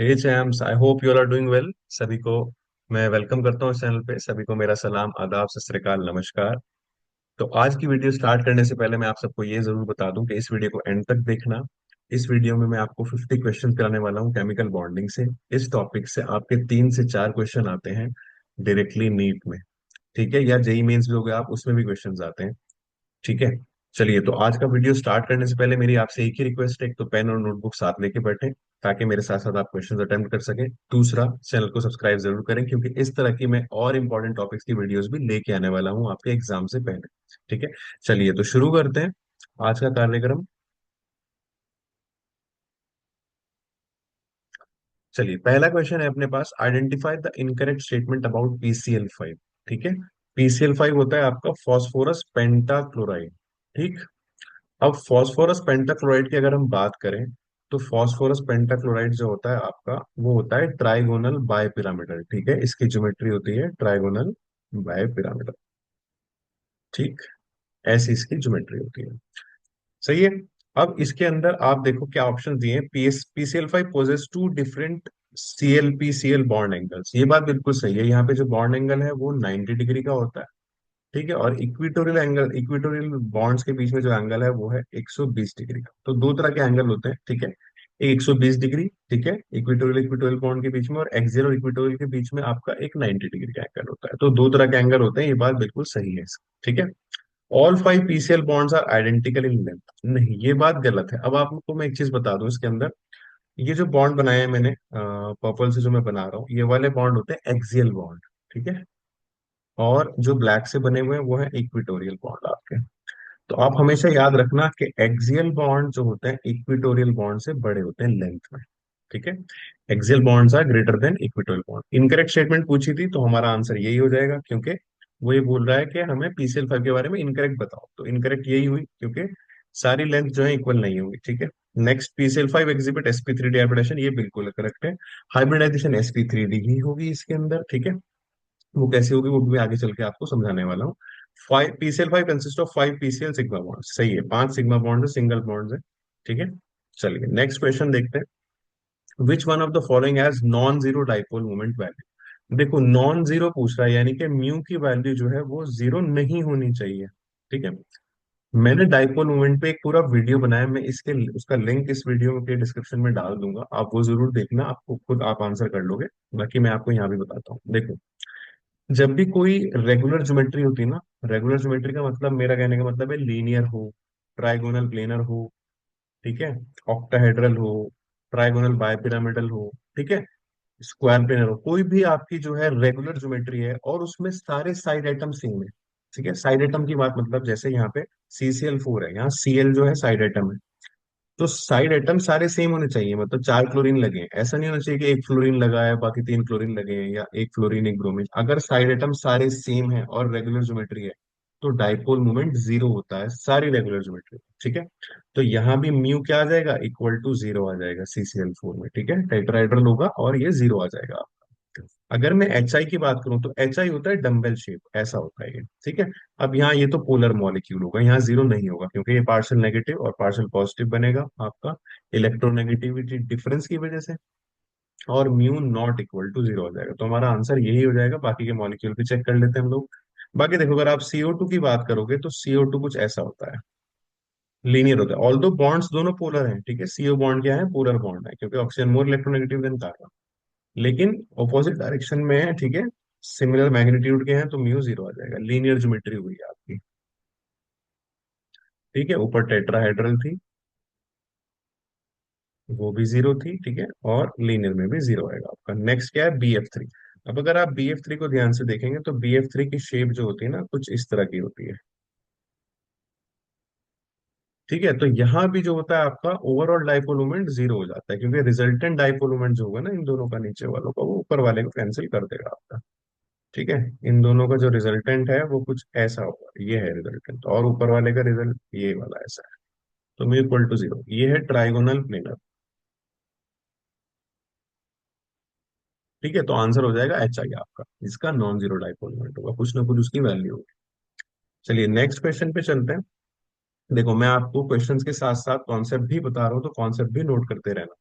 Hey James, I hope you are doing well. सभी को मैं वेलकम करता हूँ इस चैनल पे। सभी को मेरा सलाम, आदाब, सत श्री अकाल, नमस्कार। तो आज की वीडियो स्टार्ट करने से पहले मैं आप सबको ये जरूर बता दूं कि इस वीडियो को एंड तक देखना। इस वीडियो में मैं आपको 50 क्वेश्चन कराने वाला हूँ केमिकल बॉन्डिंग से। इस टॉपिक से आपके 3 से 4 क्वेश्चन आते हैं डायरेक्टली नीट में। ठीक है, या जेई मेंस भी हो गया, आप उसमें भी क्वेश्चन आते हैं। ठीक है। चलिए, तो आज का वीडियो स्टार्ट करने से पहले मेरी आपसे एक ही रिक्वेस्ट है, एक तो पेन और नोटबुक साथ लेके बैठे ताकि मेरे साथ साथ आप क्वेश्चंस अटेम्प्ट कर सकें। दूसरा, चैनल को सब्सक्राइब जरूर करें क्योंकि इस तरह की मैं और इंपॉर्टेंट टॉपिक्स की वीडियोस भी लेके आने वाला हूं आपके एग्जाम से पहले। ठीक है। चलिए, तो शुरू करते हैं आज का कार्यक्रम। चलिए, पहला क्वेश्चन है अपने पास, identify the incorrect statement about PCl5। ठीक है। PCl5 होता है आपका फॉस्फोरस पेंटाक्लोराइड। ठीक। अब फॉस्फोरस पेंटाक्लोराइड की अगर हम बात करें तो फॉस्फोरस पेंटाक्लोराइड जो होता है आपका, वो होता है ट्राइगोनल बायपिरामिडल। ठीक है, इसकी ज्योमेट्री होती है ट्राइगोनल बायपिरामिडल। ठीक। ऐसी इसकी ज्योमेट्री होती है। सही है। अब इसके अंदर आप देखो क्या ऑप्शन दिए हैं। PCl5 poses two different ClPCl bond angles. ये बात बिल्कुल सही है। यहाँ पे जो बॉन्ड एंगल है वो 90 डिग्री का होता है। ठीक है। और इक्विटोरियल एंगल, इक्विटोरियल बॉन्ड्स के बीच में जो एंगल है वो है 120 डिग्री का। तो दो तरह के एंगल होते हैं। ठीक है। एक 120 डिग्री, ठीक है, इक्विटोरियल इक्विटोरियल बॉन्ड के बीच में, और एक्सियल और इक्विटोरियल के बीच में आपका एक 90 डिग्री का एंगल होता है। तो दो तरह के एंगल होते हैं, ये बात बिल्कुल सही है। ठीक है। All 5 PCl bonds are identical in length, नहीं, ये बात गलत है। अब आपको मैं एक चीज बता दूं इसके अंदर, ये जो बॉन्ड बनाए हैं मैंने पर्पल से जो मैं बना रहा हूँ, ये वाले बॉन्ड होते हैं एक्सियल बॉन्ड। ठीक है। और जो ब्लैक से बने हुए हैं वो है इक्विटोरियल बॉन्ड आपके। तो आप हमेशा याद रखना कि एक्सियल बॉन्ड जो होते हैं इक्विटोरियल बॉन्ड से बड़े होते हैं लेंथ में। ठीक है। Axial bonds are greater than equatorial bond. Incorrect statement पूछी थी तो हमारा आंसर यही हो जाएगा, क्योंकि वो ये बोल रहा है कि हमें PCl5 के बारे में इनकरेक्ट बताओ, तो इनकरेक्ट यही हुई क्योंकि सारी लेंथ जो है इक्वल नहीं होगी। ठीक है। Next, PCl5 exhibit sp3 hybridisation, ये बिल्कुल करेक्ट है। हाइब्रिडाइजेशन sp3d ही होगी इसके अंदर। ठीक है। वो कैसी होगी वो भी आगे चल के आपको समझाने वाला हूँ। 5 PCl5 consist of 5 PCl sigma bond. सही है, 5 सिग्मा बॉन्ड है, सिंगल बॉन्ड है। ठीक है। चलिए, नेक्स्ट क्वेश्चन देखते हैं। Which one of the following has non zero dipole moment value. देखो, नॉन जीरो पूछ रहा है, यानी कि म्यू की वैल्यू जो है वो जीरो नहीं होनी चाहिए। ठीक है। मैंने डाइपोल मोमेंट पे एक पूरा वीडियो बनाया, मैं इसके उसका लिंक इस वीडियो के डिस्क्रिप्शन में डाल दूंगा, आप वो जरूर देखना, आपको खुद आप आंसर कर लोगे। बाकी मैं आपको यहाँ भी बताता हूँ। देखो, जब भी कोई रेगुलर ज्योमेट्री होती है ना, रेगुलर ज्योमेट्री का मतलब, मेरा कहने का मतलब है लीनियर हो, ट्राइगोनल प्लेनर हो, ठीक है, ऑक्टाहेड्रल हो, ट्राइगोनल बायपिरामिडल हो, ठीक है, स्क्वायर प्लेनर हो, कोई भी आपकी जो है रेगुलर ज्योमेट्री है और उसमें सारे साइड आइटम सेम है। ठीक है। साइड आइटम की बात मतलब जैसे यहाँ पे CCl4 है, यहाँ Cl जो है साइड आइटम है। तो साइड आइटम सारे सेम होने चाहिए, मतलब 4 क्लोरीन लगे हैं, ऐसा नहीं होना चाहिए कि एक फ्लोरीन लगा है बाकी 3 क्लोरीन लगे हैं, या एक फ्लोरीन एक ब्रोमीन। अगर साइड आइटम सारे सेम है और रेगुलर ज्योमेट्री है तो डाइपोल मोमेंट जीरो होता है सारी रेगुलर ज्योमेट्री। ठीक है। तो यहाँ भी म्यू क्या आ जाएगा, इक्वल टू जीरो आ जाएगा CCl4 में। ठीक है, टेट्राहेड्रल होगा और ये जीरो आ जाएगा। अगर मैं HI की बात करूं तो HI होता है डम्बल शेप, ऐसा होता है ये। ठीक है। अब यहाँ ये तो पोलर मॉलिक्यूल होगा, यहाँ जीरो नहीं होगा क्योंकि ये पार्शियल नेगेटिव और पार्शियल पॉजिटिव बनेगा आपका इलेक्ट्रोनेगेटिविटी डिफरेंस की वजह से। और mu not equal to zero हो जाएगा, तो हमारा आंसर यही हो जाएगा। बाकी के मॉलिक्यूल भी चेक कर लेते हैं हम लोग। बाकी देखो, अगर आप CO2 की बात करोगे तो CO2 कुछ ऐसा होता है, लीनियर होता है। ऑल दो बॉन्ड्स दोनों पोलर हैं, ठीक है, CO बॉन्ड क्या है, पोलर बॉन्ड है क्योंकि oxygen more electronegative than carbon, लेकिन ऑपोजिट डायरेक्शन में है। ठीक है। सिमिलर मैग्नीट्यूड के हैं तो म्यू जीरो आ जाएगा। लीनियर ज्योमेट्री हुई है आपकी। ठीक है। ऊपर टेट्राहेड्रल थी, वो भी जीरो थी। ठीक है। और लीनियर में भी जीरो आएगा आपका। नेक्स्ट क्या है, BF3। अब अगर आप BF3 को ध्यान से देखेंगे तो BF3 की शेप जो होती है ना, कुछ इस तरह की होती है। ठीक है। तो यहाँ भी जो होता है आपका ओवरऑल डाइपोल मोमेंट जीरो हो जाता है क्योंकि रिजल्टेंट डाइपोल मोमेंट जो होगा ना इन दोनों का, नीचे वालों का, वो ऊपर वाले को कैंसिल कर देगा आपका। ठीक है। इन दोनों का जो रिजल्टेंट है वो कुछ ऐसा होगा, ये है रिजल्टेंट, और ऊपर वाले का रिजल्ट ये वाला ऐसा है। तो म्यू इक्वल टू जीरो, ये है ट्राइगोनल प्लेनर। ठीक है। तो आंसर हो जाएगा HI आपका, इसका नॉन जीरो डाइपोल मोमेंट होगा, कुछ ना कुछ उसकी वैल्यू होगी। चलिए, नेक्स्ट क्वेश्चन पे चलते हैं। देखो, मैं आपको क्वेश्चंस के साथ साथ कॉन्सेप्ट भी बता रहा हूँ, तो कॉन्सेप्ट भी नोट करते रहना।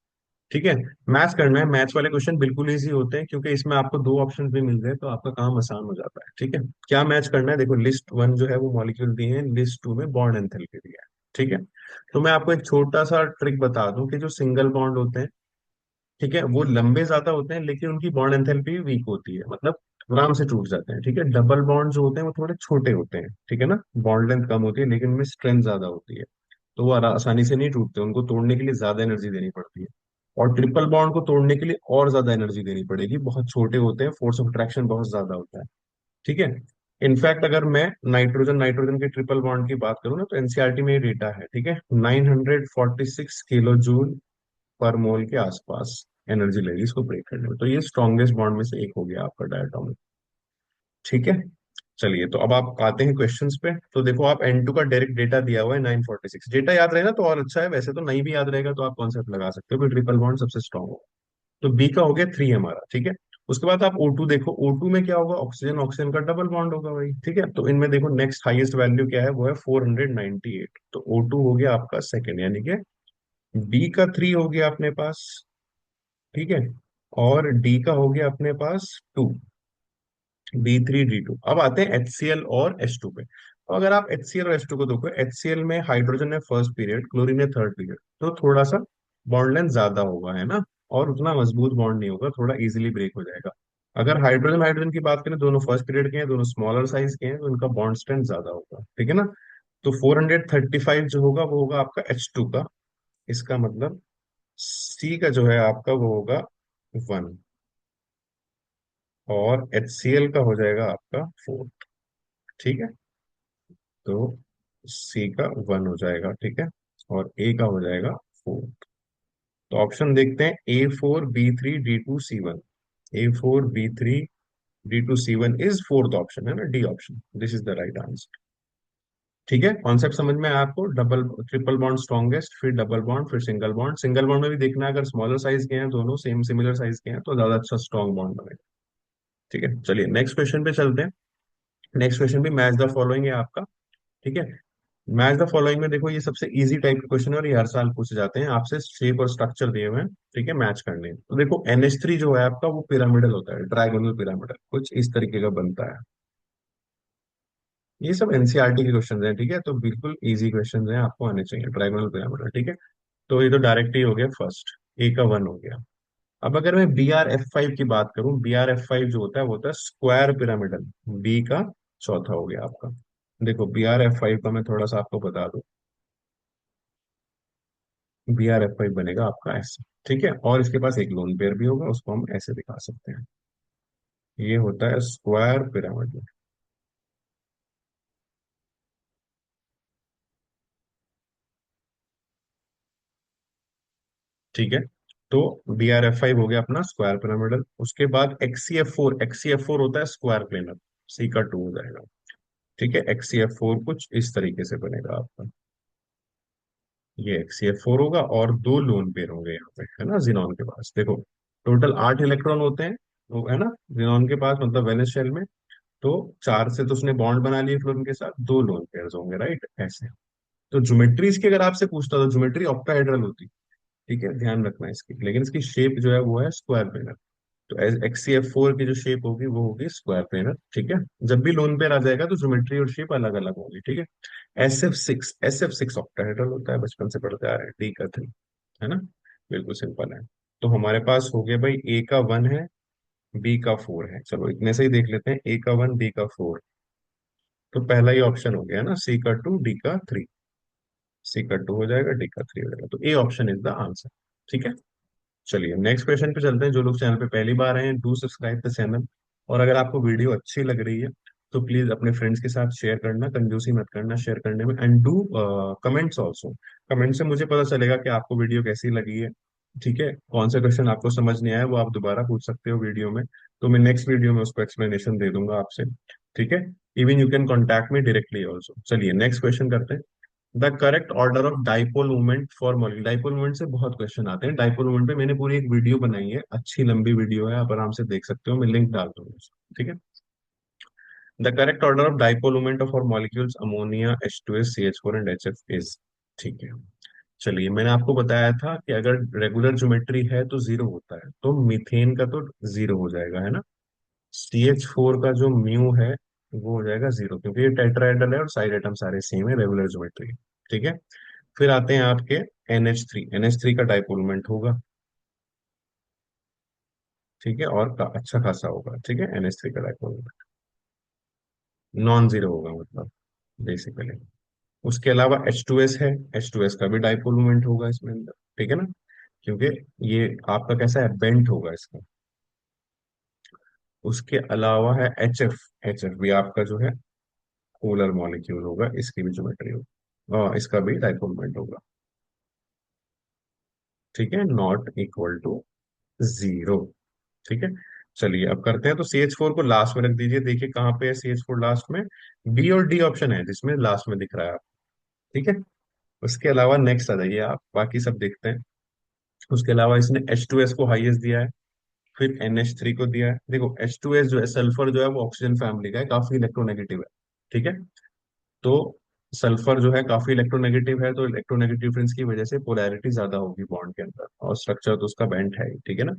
ठीक है। मैथ्स करना है, मैथ्स वाले क्वेश्चन बिल्कुल इजी होते हैं, क्योंकि इसमें आपको दो ऑप्शन भी मिल गए तो आपका काम आसान हो जाता है। ठीक है। क्या मैच करना है, देखो लिस्ट वन जो है वो मॉलिक्यूल दिए हैं, लिस्ट टू में बॉन्ड एंथैल्पी दिया है। ठीक है। तो मैं आपको एक छोटा सा ट्रिक बता दूं कि जो सिंगल बॉन्ड होते हैं, ठीक है, वो लंबे ज्यादा होते हैं लेकिन उनकी बॉन्ड एंथैल्पी वीक होती है, मतलब आराम से टूट जाते हैं। ठीक है। डबल बॉन्ड जो होते हैं वो थोड़े छोटे होते हैं, ठीक है ना, बॉन्ड लेंथ कम होती है लेकिन उनमें स्ट्रेंथ ज्यादा होती है, तो वो आसानी से नहीं टूटते, उनको तोड़ने के लिए ज्यादा एनर्जी देनी पड़ती है। और ट्रिपल बॉन्ड को तोड़ने के लिए और ज्यादा एनर्जी देनी पड़ेगी, बहुत छोटे होते हैं, फोर्स ऑफ अट्रैक्शन बहुत ज्यादा होता है। ठीक है। इनफैक्ट अगर मैं नाइट्रोजन नाइट्रोजन के ट्रिपल बॉन्ड की बात करूँ ना, तो एनसीईआरटी में ये डेटा है, ठीक है, 946 किलो जूल पर मोल के आसपास एनर्जी लगेगी इसको ब्रेक करने में। तो ये स्ट्रॉन्गेस्ट बॉन्ड में से एक हो गया आपका डायटोमिक। ठीक है। चलिए, तो अब आप आते हैं क्वेश्चंस पे। तो देखो, आप N2 का डायरेक्ट डेटा दिया हुआ है 946, डेटा याद रहे ना तो और अच्छा है, वैसे तो नहीं भी याद रहेगा तो आप कॉन्सेप्ट लगा सकते हो कि ट्रिपल बॉन्ड सबसे स्ट्रॉन्ग होगा। तो बी का हो गया 3 हमारा। ठीक है। उसके बाद आप O2 देखो, O2 में क्या होगा, ऑक्सीजन ऑक्सीजन का डबल बॉन्ड होगा भाई। ठीक है। तो इनमें देखो नेक्स्ट हाईएस्ट वैल्यू क्या है, वो है 498, तो O2 हो गया आपका सेकेंड, यानी कि बी का 3 हो गया अपने पास। ठीक है। और डी का हो गया अपने पास 2, B3D2। अब आते हैं HCl और H2 पे। तो अगर आप HCl और H2 को देखो, HCl में हाइड्रोजन है फर्स्ट पीरियड, क्लोरीन है थर्ड पीरियड, तो थोड़ा सा बॉन्ड लेंथ ज्यादा होगा, है ना, और उतना मजबूत बॉन्ड नहीं होगा, थोड़ा इजीली ब्रेक हो जाएगा। अगर हाइड्रोजन हाइड्रोजन की बात करें, दोनों फर्स्ट पीरियड के हैं, दोनों स्मॉलर साइज के हैं, तो इनका बॉन्ड स्ट्रेंथ ज्यादा होगा। ठीक है ना। तो 435 जो होगा वो होगा आपका H2 का। इसका मतलब C का जो है आपका वो होगा 1, और HCl का हो जाएगा आपका 4। ठीक है। तो सी का 1 हो जाएगा, ठीक है, और ए का हो जाएगा 4। तो ऑप्शन देखते हैं, A4B3D2C1, A4B3D2C1 is fourth option, है ना, D option, this is the right answer. ठीक है। कॉन्सेप्ट समझ में आया आपको, डबल ट्रिपल बॉन्ड स्ट्रॉन्गेस्ट, फिर डबल बॉन्ड, फिर सिंगल बॉन्ड। सिंगल बॉन्ड में भी देखना है, अगर स्मॉलर साइज के हैं दोनों सेम सिमिलर साइज के हैं तो ज्यादा अच्छा स्ट्रॉन्ग बॉन्ड बनेगा। ठीक है। चलिए नेक्स्ट क्वेश्चन पे चलते हैं। नेक्स्ट क्वेश्चन भी मैच द फॉलोइंग है आपका। ठीक है। मैच द फॉलोइंग में देखो, ये सबसे इजी टाइप के क्वेश्चन है और ये हर साल पूछे जाते हैं आपसे, शेप और स्ट्रक्चर दिए हुए हैं, ठीक है, मैच करने हैं। तो देखो NH3 जो है आपका वो पिरामिडल होता है, ट्रायगोनल पिरामिडल कुछ इस तरीके का बनता है। ये सब एनसीईआरटी के क्वेश्चन हैं, ठीक है, तो बिल्कुल इजी क्वेश्चन हैं, आपको आने चाहिए, ट्रायगोनल पिरामिडल। ठीक है। तो ये तो डायरेक्ट ही हो गया फर्स्ट, ए का 1 हो गया। अब अगर मैं BRF5 की बात करूं, BRF5 जो होता है वो होता है स्क्वायर पिरामिडल, बी का चौथा हो गया आपका। देखो BRF5 का मैं थोड़ा सा आपको बता दूं, BRF5 बनेगा आपका ऐसे। ठीक है। और इसके पास एक लोन पेयर भी होगा, उसको हम ऐसे दिखा सकते हैं, ये होता है स्क्वायर पिरामिड। ठीक है। तो BRF5 हो गया अपना स्क्वायर पिरामिडल। उसके बाद XCF4, XCF4 होता है स्क्वायर प्लेनर, सी का 2 हो जाएगा। ठीक है। XCF4 कुछ इस तरीके से बनेगा आपका, ये XCF4 होगा, और दो लोन पेयर होंगे यहाँ पे, है ना, जिनॉन के पास देखो टोटल 8 इलेक्ट्रॉन होते हैं, वो है ना जिनॉन के पास, मतलब वैलेंस शेल में। तो 4 से तो उसने बॉन्ड बना लिए फ्लोरीन के साथ, दो लोन पेयर्स होंगे, राइट, ऐसे। तो ज्योमेट्री इसकी अगर आपसे पूछता तो ज्योमेट्री ऑक्टाहेड्रल होती, ठीक है, ध्यान रखना है इसकी, लेकिन इसकी शेप जो है वो है स्क्वायर प्लेनर। तो XCF4 की जो शेप होगी वो होगी स्क्वायर प्लेनर। ठीक है। जब भी लोन पेयर आ जाएगा तो ज्योमेट्री और शेप अलग अलग होगी। ठीक है। SF6 ऑक्टाहेड्रल होता है, बचपन से पढ़ते आ रहे हैं, D का 3, है ना, बिल्कुल सिंपल है। तो हमारे पास हो गया भाई, ए का 1 है, बी का 4 है, चलो इतने से ही देख लेते हैं, ए का 1 बी का 4। तो पहला ही ऑप्शन हो गया ना, सी का 2 डी का 3, सी का 2 हो जाएगा, डी का 3 हो जाएगा, तो A option is the answer. ठीक है। चलिए नेक्स्ट क्वेश्चन पे चलते हैं। जो लोग चैनल पे पहली बार आए हैं, डू सब्सक्राइब द चैनल। और अगर आपको वीडियो अच्छी लग रही है तो प्लीज अपने फ्रेंड्स के साथ शेयर करना, कंजूसी मत करना शेयर करने में, and do comments also. Comment से मुझे पता चलेगा कि आपको वीडियो कैसी लगी है। ठीक है। कौन सा क्वेश्चन आपको समझ नहीं आया वो आप दोबारा पूछ सकते हो वीडियो में, तो मैं नेक्स्ट वीडियो में उसको एक्सप्लेनेशन दे दूंगा आपसे। ठीक है। Even you can contact me directly also. चलिए नेक्स्ट क्वेश्चन करते हैं। The correct order of dipole movement for molecule, dipole movement से बहुत क्वेश्चन आते हैं, डाइपोल मूवमेंट पे मैंने पूरी एक वीडियो बनाई है, अच्छी लंबी वीडियो है, आप आराम से देख सकते हो, मैं लिंक डाल दूंगा उसको, ठीक है। The correct order of dipole movement for molecules ammonia H2S CH4 and HF is, ठीक है। चलिए, मैंने आपको बताया था कि अगर रेगुलर ज्योमेट्री है तो जीरो होता है, तो मीथेन का तो जीरो हो जाएगा, है ना। CH4 का जो म्यू है वो हो जाएगा जीरो, क्योंकि ये टेट्राहेड्रल है और साइड एटम सारे सेम है, रेगुलर ज्योमेट्री। ठीक है। फिर आते हैं आपके NH3। NH3 का डाइपोलमेंट होगा। ठीक है, और अच्छा खासा होगा। ठीक है, NH3 का डाइपोलमेंट नॉन जीरो होगा, मतलब बेसिकली। उसके अलावा H2S है। H2S का भी डाइपोल मोमेंट होगा इसमें अंदर। ठीक है ना, क्योंकि ये आपका कैसा है, बेंट होगा इसका। उसके अलावा है HF। HF भी आपका जो है पोलर मॉलिक्यूल होगा, इसकी भी ज्योमेट्री होगी और इसका भी डाइपोल मोमेंट होगा। ठीक है, नॉट इक्वल टू जीरो। ठीक है। चलिए अब करते हैं, तो CH4 को लास्ट में रख दीजिए। देखिए कहाँ पे है CH4 लास्ट में, बी और डी ऑप्शन है जिसमें लास्ट में दिख रहा है। ठीक है। उसके अलावा नेक्स्ट आ जाइए आप, बाकी सब देखते हैं। उसके अलावा इसने H2S को हाईएस्ट दिया है, फिर NH3 को दिया है। देखो H2S जो है, सल्फर जो है वो ऑक्सीजन फैमिली का है, काफी इलेक्ट्रोनेगेटिव है। ठीक है। तो सल्फर जो है काफी इलेक्ट्रोनेगेटिव है, तो इलेक्ट्रोनेगेटिव डिफरेंस की वजह से पोलैरिटी ज्यादा होगी बॉन्ड के अंदर, और स्ट्रक्चर तो उसका बेंट है ही। ठीक है ना।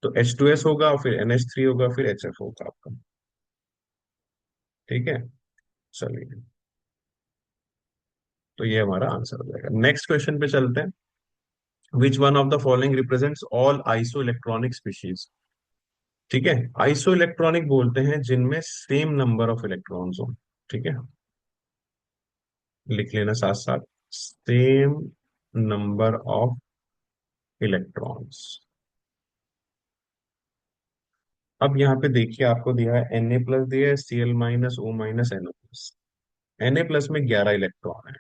तो H2S होगा, फिर NH3 होगा, फिर HF होगा आपका। ठीक है। चलिए, तो ये हमारा आंसर हो जाएगा। नेक्स्ट क्वेश्चन पे चलते हैं। Which one of the following represents all iso electronic species. ठीक है। आइसो इलेक्ट्रॉनिक बोलते हैं जिनमें सेम नंबर ऑफ इलेक्ट्रॉन्स हो। ठीक है, लिख लेना साथ साथ, सेम नंबर ऑफ इलेक्ट्रॉन्स। अब यहाँ पे देखिए, आपको दिया है Na+ दिया है, Cl-O- NO+। Na+ में 11 इलेक्ट्रॉन है।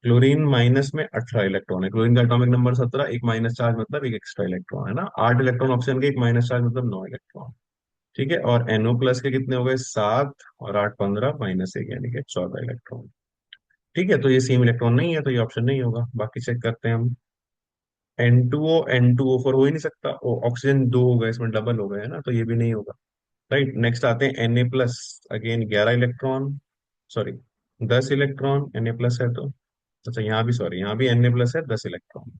क्लोरीन माइनस में 18 इलेक्ट्रॉन है। क्लोरीन का एटॉमिक नंबर 17, एक माइनस चार्ज मतलब एक एक्स्ट्रा इलेक्ट्रॉन, है ना। 8 इलेक्ट्रॉन ऑक्सीजन के, एक माइनस चार्ज मतलब 9 इलेक्ट्रॉन। ठीक है, और NO+ के कितने हो गए, 7, और 8 15 -1 यानी कि 14 इलेक्ट्रॉन। ठीक है, तो ये सेम इलेक्ट्रॉन नहीं है, तो ये ऑप्शन नहीं होगा। बाकी चेक करते हैं हम। N2O हो ही नहीं सकता, ऑक्सीजन दो हो गए इसमें, डबल हो गए, है ना, तो ये भी नहीं होगा। राइट। नेक्स्ट आते हैं Na+। Again 11 electron, sorry 10 electron. Na+ है तो, अच्छा यहाँ भी, सॉरी यहाँ भी Na+ है, 10 इलेक्ट्रॉन।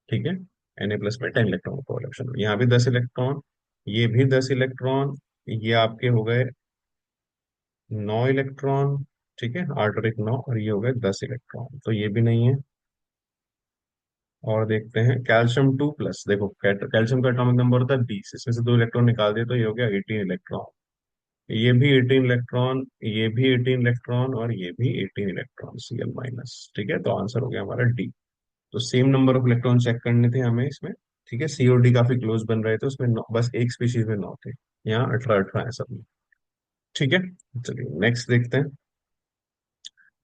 ठीक है। Na+ में 10 इलेक्ट्रॉन को इलेक्शन, यहाँ भी 10 इलेक्ट्रॉन, ये भी 10 इलेक्ट्रॉन, ये आपके हो गए 9 इलेक्ट्रॉन। ठीक है, 8 और 1 9, और ये हो गए 10 इलेक्ट्रॉन, तो ये भी नहीं है। और देखते हैं कैल्शियम 2+। देखो कैल्शियम का एटॉमिक नंबर होता है 20, इसमें से 2 इलेक्ट्रॉन निकाल दिए तो ये हो गया 18 इलेक्ट्रॉन। ये भी 18 इलेक्ट्रॉन, ये भी 18 इलेक्ट्रॉन, और ये भी 18 इलेक्ट्रॉन, Cl-। ठीक है, तो आंसर हो गया हमारा डी। तो same number of electron check करने थे हमें इसमें। ठीक है, सी और डी काफी क्लोज बन रहे थे उसमें, बस एक स्पीशीज में 9 थे, यहाँ 18 18 है सब में। ठीक है। चलिए नेक्स्ट देखते हैं।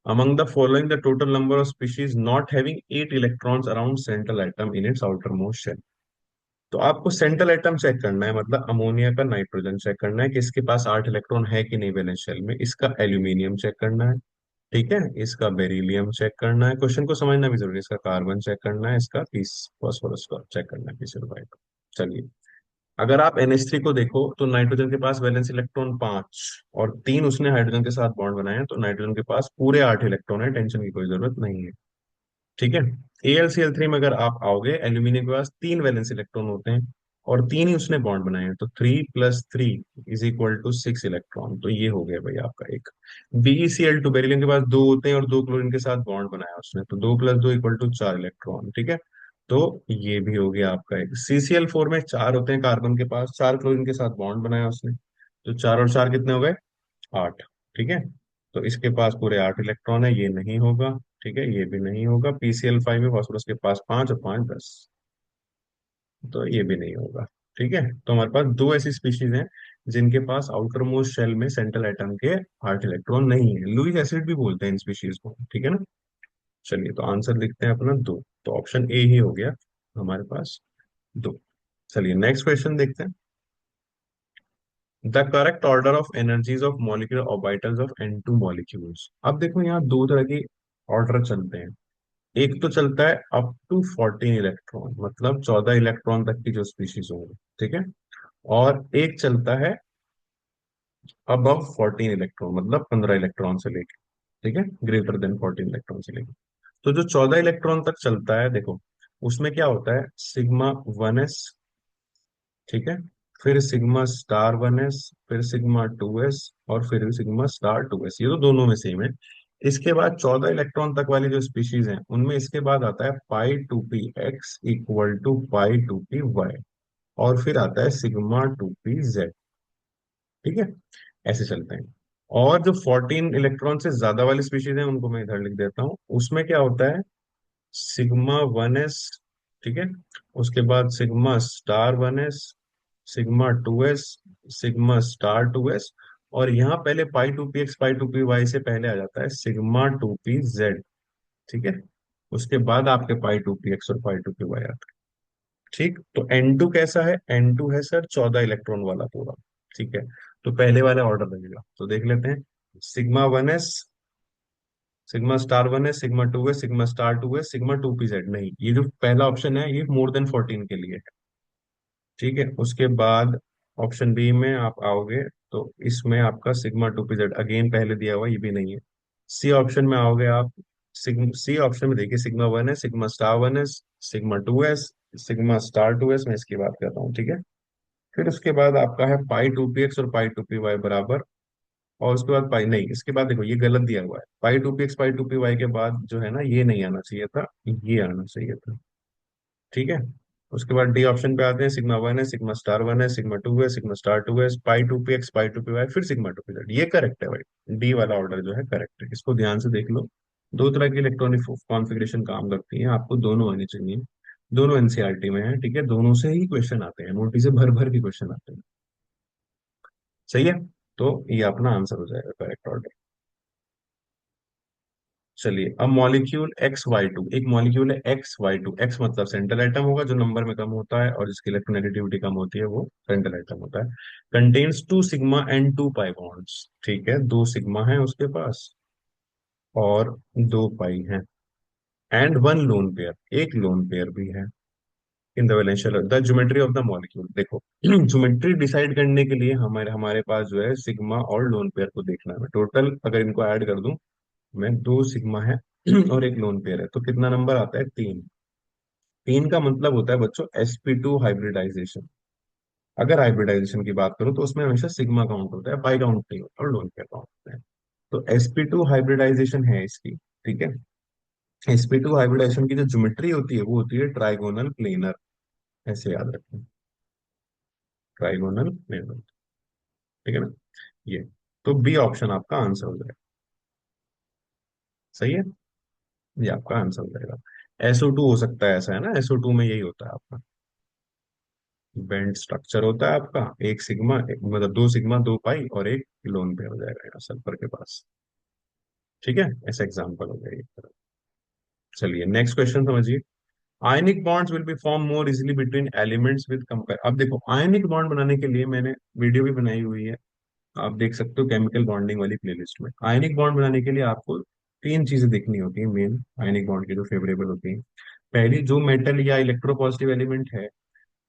Among the following, the total number of species not having 8 electrons around central atom in its outermost shell। तो आपको सेंट्रल एटम चेक करना है, मतलब अमोनिया का नाइट्रोजन चेक करना है कि इसके पास 8 इलेक्ट्रॉन है कि नहीं वैलेंस शेल में। इसका एल्यूमिनियम चेक करना है। ठीक है, इसका बेरिलियम चेक करना है, क्वेश्चन को समझना भी जरूरी है। इसका कार्बन चेक करना है, इसका पीस फॉस्फोरस का चेक करना है, पीसीएल5। चलिए, अगर आप NH3 को देखो तो नाइट्रोजन के पास वैलेंस इलेक्ट्रॉन 5, और 3 उसने हाइड्रोजन के साथ बॉन्ड बनाए हैं, तो नाइट्रोजन के पास पूरे 8 इलेक्ट्रॉन है, टेंशन की कोई जरूरत नहीं है। ठीक है। AlCl3 में अगर आप आओगे, एल्यूमिनियम के पास 3 वैलेंस इलेक्ट्रॉन होते हैं, और 3 ही उसने बॉन्ड बनाए हैं, तो 3 + 3 = 6 इलेक्ट्रॉन, तो ये हो गया भाई आपका एक। BeCl2, बेरिलियम के पास 2 होते हैं और 2 क्लोरीन के साथ बॉन्ड बनाया उसने, तो 2 + 2 = 4 इलेक्ट्रॉन। ठीक है, तो ये भी हो गया आपका एक। CCl4 में 4 होते हैं कार्बन के पास, 4 क्लोरीन के साथ बॉन्ड बनाया उसने, तो 4 और 4 कितने हो गए, 8। ठीक है, तो इसके पास पूरे 8 इलेक्ट्रॉन है, ये नहीं होगा। ठीक है, ये भी नहीं होगा। PCl5 में फास्फोरस के पास 5 और 5 10, तो ये भी नहीं होगा। ठीक है, तो हमारे पास दो ऐसी स्पीशीज हैं जिनके पास आउटर मोस्ट शेल में सेंट्रल एटम के 8 इलेक्ट्रॉन नहीं है। लुईस एसिड भी बोलते हैं इन स्पीशीज को। ठीक है ना। चलिए, तो आंसर लिखते हैं अपना 2, तो ऑप्शन ए ही हो गया हमारे पास, 2। चलिए नेक्स्ट क्वेश्चन देखते हैं। The correct order of energies of molecular orbitals of N2 molecules. अब देखो यहाँ दो तरह की ऑर्डर चलते हैं। एक तो चलता है अप टू 14 इलेक्ट्रॉन, मतलब 14 इलेक्ट्रॉन तक की जो स्पीशीज होंगे। ठीक है, और एक चलता है अबव 14 इलेक्ट्रॉन, मतलब 15 इलेक्ट्रॉन से लेके, ठीक है, ग्रेटर देन 14 इलेक्ट्रॉन से लेके। तो जो 14 इलेक्ट्रॉन तक चलता है देखो, उसमें क्या होता है, सिग्मा 1s, ठीक है, फिर सिग्मा स्टार 1s, फिर सिग्मा 2s, और फिर सिग्मा स्टार 2s, ये तो दोनों में सेम है। इसके बाद 14 इलेक्ट्रॉन तक वाली जो स्पीशीज हैं उनमें इसके बाद आता है π2p x equal to π2p y, और फिर आता है सिग्मा 2p z, ठीक है, ऐसे चलते हैं। और जो 14 इलेक्ट्रॉन से ज्यादा वाली स्पीशीज हैं उनको मैं इधर लिख देता हूँ, उसमें क्या होता है, सिग्मा 1s, ठीक है, उसके बाद sigma star 1s, sigma 2s, sigma star 2s, और यहाँ पहले π2px π2py से पहले आ जाता है सिग्मा 2pz, ठीक है, उसके बाद आपके π2px और π2py आता है। ठीक, तो N2 कैसा है, N2 है सर 14 इलेक्ट्रॉन वाला पूरा, ठीक है, तो पहले वाला ऑर्डर लगेगा, तो देख लेते हैं, सिग्मा 1s, सिग्मा स्टार 1 है, सिग्मा 2 है, सिग्मा स्टार 2 है, सिग्मा 2pz, नहीं, ये जो पहला ऑप्शन है ये मोर देन 14 के लिए है, ठीक है, उसके बाद ऑप्शन बी में आप आओगे तो इसमें आपका सिग्मा 2pz अगेन पहले दिया हुआ, ये भी नहीं है। सी ऑप्शन में आओगे आप, सी ऑप्शन में देखिए सिग्मा 1 है, सिग्मा स्टार 1 है, sigma 2s, sigma star 2s, मैं इसकी बात कर रहा हूँ, ठीक है, फिर उसके बाद आपका है π2px और π2py बराबर, और उसके बाद पाई नहीं, इसके बाद देखो ये गलत दिया हुआ है, π2px π2py के बाद जो है ना ये नहीं आना चाहिए था, ये आना चाहिए था, ठीक है। उसके बाद डी ऑप्शन पे आते हैं, सिग्मा 1 है, सिग्मा स्टार 1 है, सिग्मा 2 है, सिग्मा स्टार 2 है, π2px π2py, फिर सिग्मा 2pz, ये करेक्ट है भाई, डी वाला ऑर्डर जो है करेक्ट है, इसको ध्यान से देख लो। दो तरह की इलेक्ट्रॉनिक कॉन्फ़िगरेशन काम करती है, आपको दोनों आनी चाहिए, दोनों एनसीईआरटी में है, ठीक है, दोनों से ही क्वेश्चन आते हैं, नोटिस से भर भर के क्वेश्चन आते हैं, सही है, तो ये अपना आंसर हो जाएगा करेक्ट ऑर्डर। चलिए, अब मॉलिक्यूल XY2, एक मॉलिक्यूल है XY2, एक्स मतलब सेंट्रल एटम होगा जो नंबर में कम होता है, और जिसकी इलेक्ट्रोनेगेटिविटी कम होती है वो सेंट्रल एटम होता है, contains 2 sigma and 2 pi bonds, ठीक है, 2 सिग्मा है उसके पास और 2 पाई है, एंड 1 लोन पेयर, एक लोन पेयर भी है in the वैलेंशियल, the geometry of the molecule, देखो ज्योमेट्री डिसाइड करने के लिए हमारे हमारे पास जो है सिग्मा और लोन पेयर को देखना है, टोटल अगर इनको ऐड कर दूं में 2 सिग्मा है और एक लोन पेयर है, तो कितना नंबर आता है, 3। 3 का मतलब होता है बच्चों sp2 हाइब्रिडाइजेशन, अगर हाइब्रिडाइजेशन की बात करूं तो उसमें हमेशा सिग्मा काउंट होता है, पाई काउंट नहीं होता, और लोन पेयर काउंट होता है, तो sp2 हाइब्रिडाइजेशन है इसकी, ठीक है, sp2 हाइब्रिडाइजेशन की जो ज्योमेट्री होती है वो होती है ट्राइगोनल प्लेनर, ऐसे याद रखें, ट्राइगोनल प्लेनर, ठीक है ना, ये, तो बी ऑप्शन आपका आंसर हो जाएगा, सही है, ये आपका आंसर हो जाएगा। SO2 हो सकता है, ऐसा है ना, SO2 में यही होता है आपका, बेंड स्ट्रक्चर होता है आपका, एक सिग्मा मतलब 2 सिग्मा 2 पाई और एक लोन पे हो जाएगा यहाँ सल्फर के पास, ठीक है, ऐसा एग्जांपल हो गया एक तरह। चलिए नेक्स्ट क्वेश्चन समझिए, आयनिक bonds will be form more easily between elements with compare, अब देखो आयनिक बॉन्ड बनाने के लिए मैंने वीडियो भी बनाई हुई है, आप देख सकते हो केमिकल बॉन्डिंग वाली प्लेलिस्ट में, आयनिक बॉन्ड बनाने के लिए आपको 3 चीजें देखनी होती है मेन, आयनिक बॉन्ड की जो फेवरेबल होती है, पहली जो मेटल या इलेक्ट्रोपॉजिटिव एलिमेंट है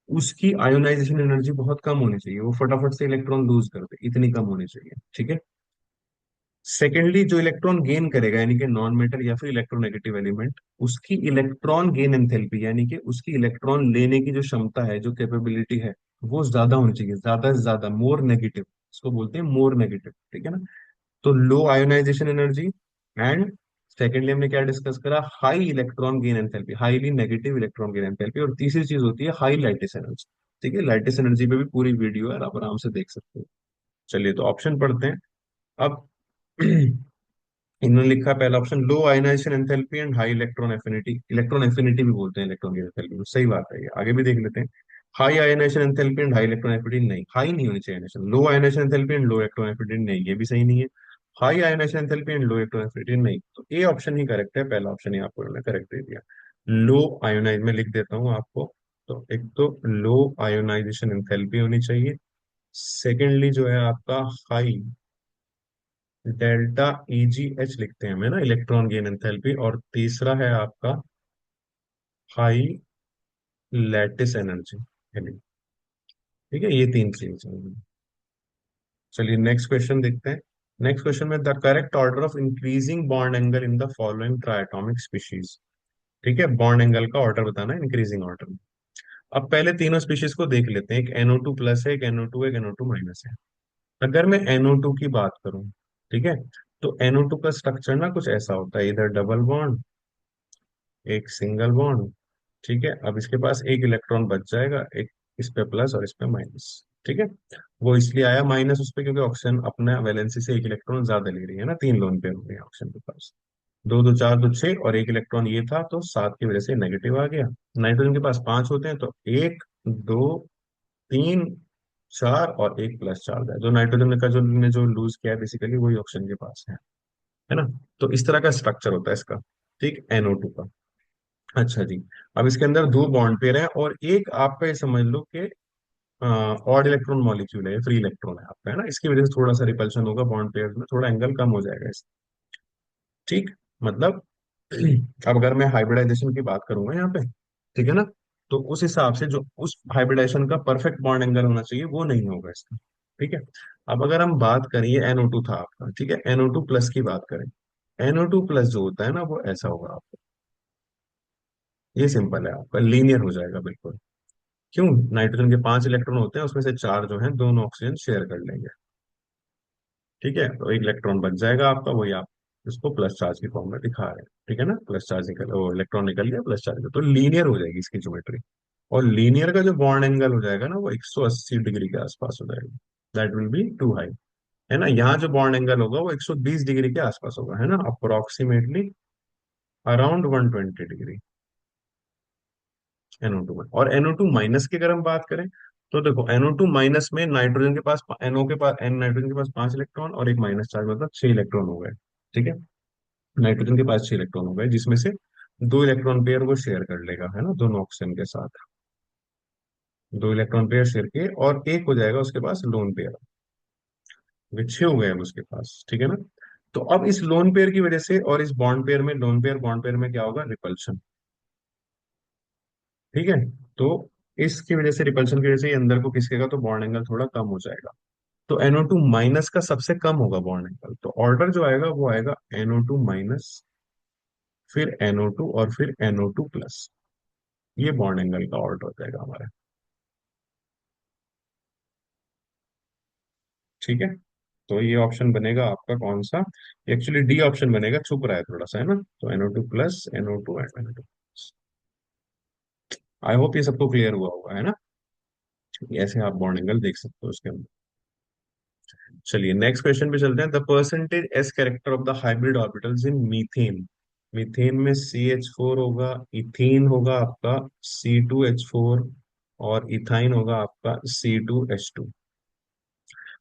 उसकी आयोनाइजेशन एनर्जी बहुत कम होनी चाहिए, वो फटाफट से इलेक्ट्रॉन लूज कर दे, इतनी कम होनी चाहिए, ठीक है। सेकेंडली जो इलेक्ट्रॉन गेन करेगा यानी कि नॉन मेटल या फिर इलेक्ट्रोनेगेटिव एलिमेंट, उसकी इलेक्ट्रॉन गेन एंथैल्पी यानी कि उसकी इलेक्ट्रॉन लेने की जो क्षमता है, जो कैपेबिलिटी है, वो ज्यादा होनी चाहिए, ज्यादा से ज्यादा, मोर नेगेटिव, इसको बोलते हैं मोर नेगेटिव, ठीक है ना, तो low ionization energy, and secondly हमने क्या डिस्कस करा, high electron gain enthalpy, highly negative electron gain enthalpy, और तीसरी चीज होती है हाई लाइटिस एनर्जी, ठीक है, लाइटिस एनर्जी पे भी पूरी वीडियो है, आप आराम से देख सकते हो। चलिए तो ऑप्शन पढ़ते हैं अब। इन्होंने लिखा पहला option, low ionization enthalpy and high electron affinity भी बोलते हैं इलेक्ट्रॉन की एंथैल्पी को, सही बात है, ये आगे भी देख लेते हैं। High ionization enthalpy and high electron affinity, नहीं, हाई नहीं होनी चाहिए ionization, low ionization enthalpy and low electron affinity, नहीं, ये भी सही नहीं है। High ionization enthalpy and low electron affinity, नहीं, तो ए ऑप्शन ही करेक्ट है, पहला ऑप्शन ही आपको इन्होंने करेक्ट दे दिया, लो आयोनाइज, में लिख देता हूँ आपको, तो एक तो लो आयोनाइजेशन एंथैल्पी होनी चाहिए, सेकेंडली जो है आपका हाई डेल्टा EGH लिखते हैं हमें ना, इलेक्ट्रॉन गेन एंथैल्पी, और तीसरा है आपका हाई लैटिस एनर्जी, ठीक है, ये 3 चीजें हैं। चलिए नेक्स्ट क्वेश्चन देखते हैं, नेक्स्ट क्वेश्चन में the correct order of increasing bond angle in the following triatomic species. ठीक है, बॉन्ड एंगल का ऑर्डर बताना है इंक्रीजिंग ऑर्डर में। अब पहले तीनों स्पीशीज को देख लेते हैं। एक NO2 प्लस है, एक NO2, एक NO2 माइनस है। अगर मैं NO2 की बात करूं, ठीक है, तो NO2 का स्ट्रक्चर ना कुछ ऐसा होता है, इधर डबल बॉन्ड, एक सिंगल बॉन्ड। ठीक है, अब इसके पास एक इलेक्ट्रॉन बच जाएगा, एक इस पे प्लस और इस पे माइनस। ठीक है, वो इसलिए आया माइनस उस पे क्योंकि ऑक्सीजन अपना वैलेंसी से एक इलेक्ट्रॉन ज्यादा ले रही है ना, तीन लोन पेयर हो गए ऑक्सीजन के पास। दो दो चार दो छह, और एक इलेक्ट्रॉन ये था तो सात की वजह से नेगेटिव आ गया। नाइट्रोजन के पास पांच होते हैं तो एक, दो, तीन, चार और एक प्लस चार है। जो नाइट्रोजन का जो ने जो लूज किया है बेसिकली वही ऑक्सीजन के पास है ना। तो इस तरह का स्ट्रक्चर होता है इसका, ठीक, NO2 का। अच्छा जी, अब इसके अंदर दो बॉन्ड पेयर है और एक आपका ये समझ लो कि ऑड इलेक्ट्रॉन मॉलिक्यूल है, फ्री इलेक्ट्रॉन है आपका, है ना। इसकी वजह से थोड़ा सा रिपल्शन होगा बॉन्ड पेयर में, थोड़ा एंगल कम हो जाएगा इसका। ठीक, मतलब अब अगर मैं हाइब्रिडाइजेशन की बात करूंगा यहाँ पे, ठीक है ना, तो उस हिसाब से जो उस हाइब्रिडाइजेशन का परफेक्ट बॉन्ड एंगल होना चाहिए वो नहीं होगा इसका। ठीक है, अब अगर हम बात करें, ये NO2 था आपका, ठीक है, NO2 प्लस की बात करें, NO2 प्लस जो होता है ना वो ऐसा होगा आपका। ये सिंपल है, आपका लीनियर हो जाएगा बिल्कुल। क्यों? नाइट्रोजन के पांच इलेक्ट्रॉन होते हैं, उसमें से चार जो हैं दोनों ऑक्सीजन शेयर कर लेंगे। ठीक है, तो एक इलेक्ट्रॉन बच जाएगा आपका, वही आप इसको प्लस चार्ज की फॉर्म में दिखा रहे हैं। ठीक है ना, प्लस चार्ज निकल, वो इलेक्ट्रॉन निकल गया, प्लस चार्ज, तो लीनियर हो जाएगी इसकी ज्योमेट्री। और लीनियर का जो बॉन्ड एंगल हो जाएगा ना वो 180 डिग्री के आसपास हो जाएगा। That will be too high. है ना, यहाँ जो बॉन्ड एंगल होगा वो 120 डिग्री के आसपास होगा, है ना, अप्रोक्सीमेटली अराउंड 120 डिग्री NO2 में। और NO2 माइनस की अगर हम बात करें, तो देखो NO2 माइनस में नाइट्रोजन के पास, NO के पास, N नाइट्रोजन के पास पांच इलेक्ट्रॉन और एक माइनस चार्ज, मतलब छह इलेक्ट्रॉन हो गए। ठीक है, नाइट्रोजन के पास छह इलेक्ट्रॉन हो गए, जिसमें से दो इलेक्ट्रॉन पेयर वो शेयर कर लेगा, है ना, दोनों ऑक्सीजन के साथ। दो इलेक्ट्रॉन पेयर शेयर किए और एक हो जाएगा उसके पास लोन पेयर, वे छह हो गए अब उसके पास। ठीक है ना, तो अब इस लोन पेयर की वजह से और इस बॉन्ड पेयर में, लोन पेयर बॉन्ड पेयर में क्या होगा, रिपल्शन। ठीक है, तो इसकी वजह से, रिपल्शन की वजह से ये अंदर को खिसकेगा तो बॉन्ड एंगल थोड़ा कम हो जाएगा। तो NO2 माइनस का सबसे कम होगा बॉन्ड एंगल, तो ऑर्डर जो आएगा वो आएगा NO2 माइनस, फिर NO2 और फिर NO2 प्लस। ये बॉन्ड एंगल का ऑर्डर हो जाएगा हमारा। ठीक है, तो ये ऑप्शन बनेगा आपका कौन सा, एक्चुअली डी ऑप्शन बनेगा, छुप रहा है थोड़ा सा, है ना। तो NO2 plus, NO2 and NO2। I hope ये सबको क्लियर हुआ होगा, है ना। ऐसे आप बॉन्ड एंगल देख सकते हो उसके अंदर। चलिए नेक्स्ट क्वेश्चन पे चलते हैं। The percentage S character of the hybrid orbitals in methane. Methane में CH4 होगा, इथीन होगा आपका C2H4, और इथाइन होगा आपका C2H2।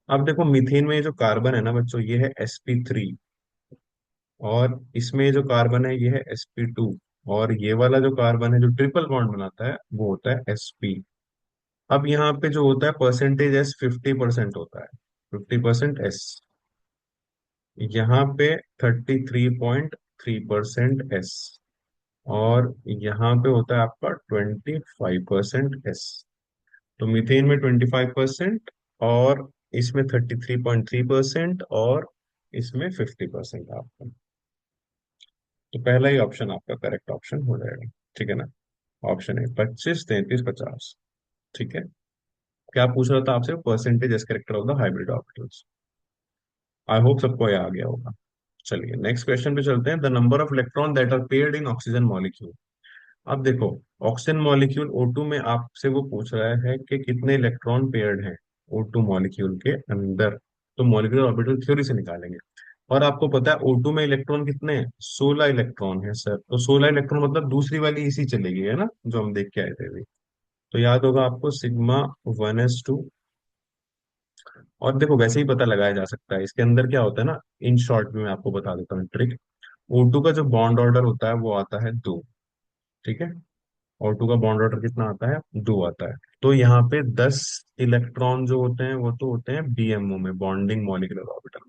अब देखो मीथेन में ये जो कार्बन है ना बच्चों, ये है sp3, और इसमें जो कार्बन है ये है sp2, और ये वाला जो कार्बन है जो ट्रिपल बॉन्ड बनाता है वो होता है sp। अब यहाँ पे जो होता है परसेंटेज एस 50% होता है, 50% एस। यहाँ पे 33.3% एस, और यहाँ पे होता है आपका 25% एस। तो मीथेन में 25%, और इसमें 33.3%, और इसमें 50% आपका। तो पहला ही ऑप्शन आपका करेक्ट ऑप्शन हो जाएगा। ठीक है ना, ऑप्शन है 25, 33, 50। ठीक है, क्या पूछ रहा था आपसे, percentage S character of the hybrid orbitals. I hope सबको ये आ गया होगा। चलिए नेक्स्ट क्वेश्चन पे चलते हैं। The number of electron that are paired in oxygen molecule. अब देखो, ऑक्सीजन मॉलिक्यूल O2 में आपसे वो पूछ रहा है कि कितने इलेक्ट्रॉन पेयर्ड हैं O2 मॉलिक्यूल के अंदर। तो मॉलिक्यूलर ऑर्बिटल थ्योरी से निकालेंगे। और आपको पता है O2 में इलेक्ट्रॉन कितने हैं, 16 इलेक्ट्रॉन है सर। तो 16 इलेक्ट्रॉन मतलब दूसरी वाली इसी चलेगी, है ना, जो हम देख के आए थे अभी। तो याद होगा आपको सिग्मा 1s2। और देखो वैसे ही पता लगाया जा सकता है, इसके अंदर क्या होता है ना, इन शॉर्ट में मैं आपको बता देता हूँ ट्रिक। O2 का जो बॉन्ड ऑर्डर होता है वो आता है दो। ठीक है, O2 का बॉन्ड ऑर्डर कितना आता है, दो आता है। तो यहाँ पे 10 इलेक्ट्रॉन जो होते हैं वो तो होते हैं BMO में, बॉन्डिंग मॉलिक्यूलर ऑर्बिटल।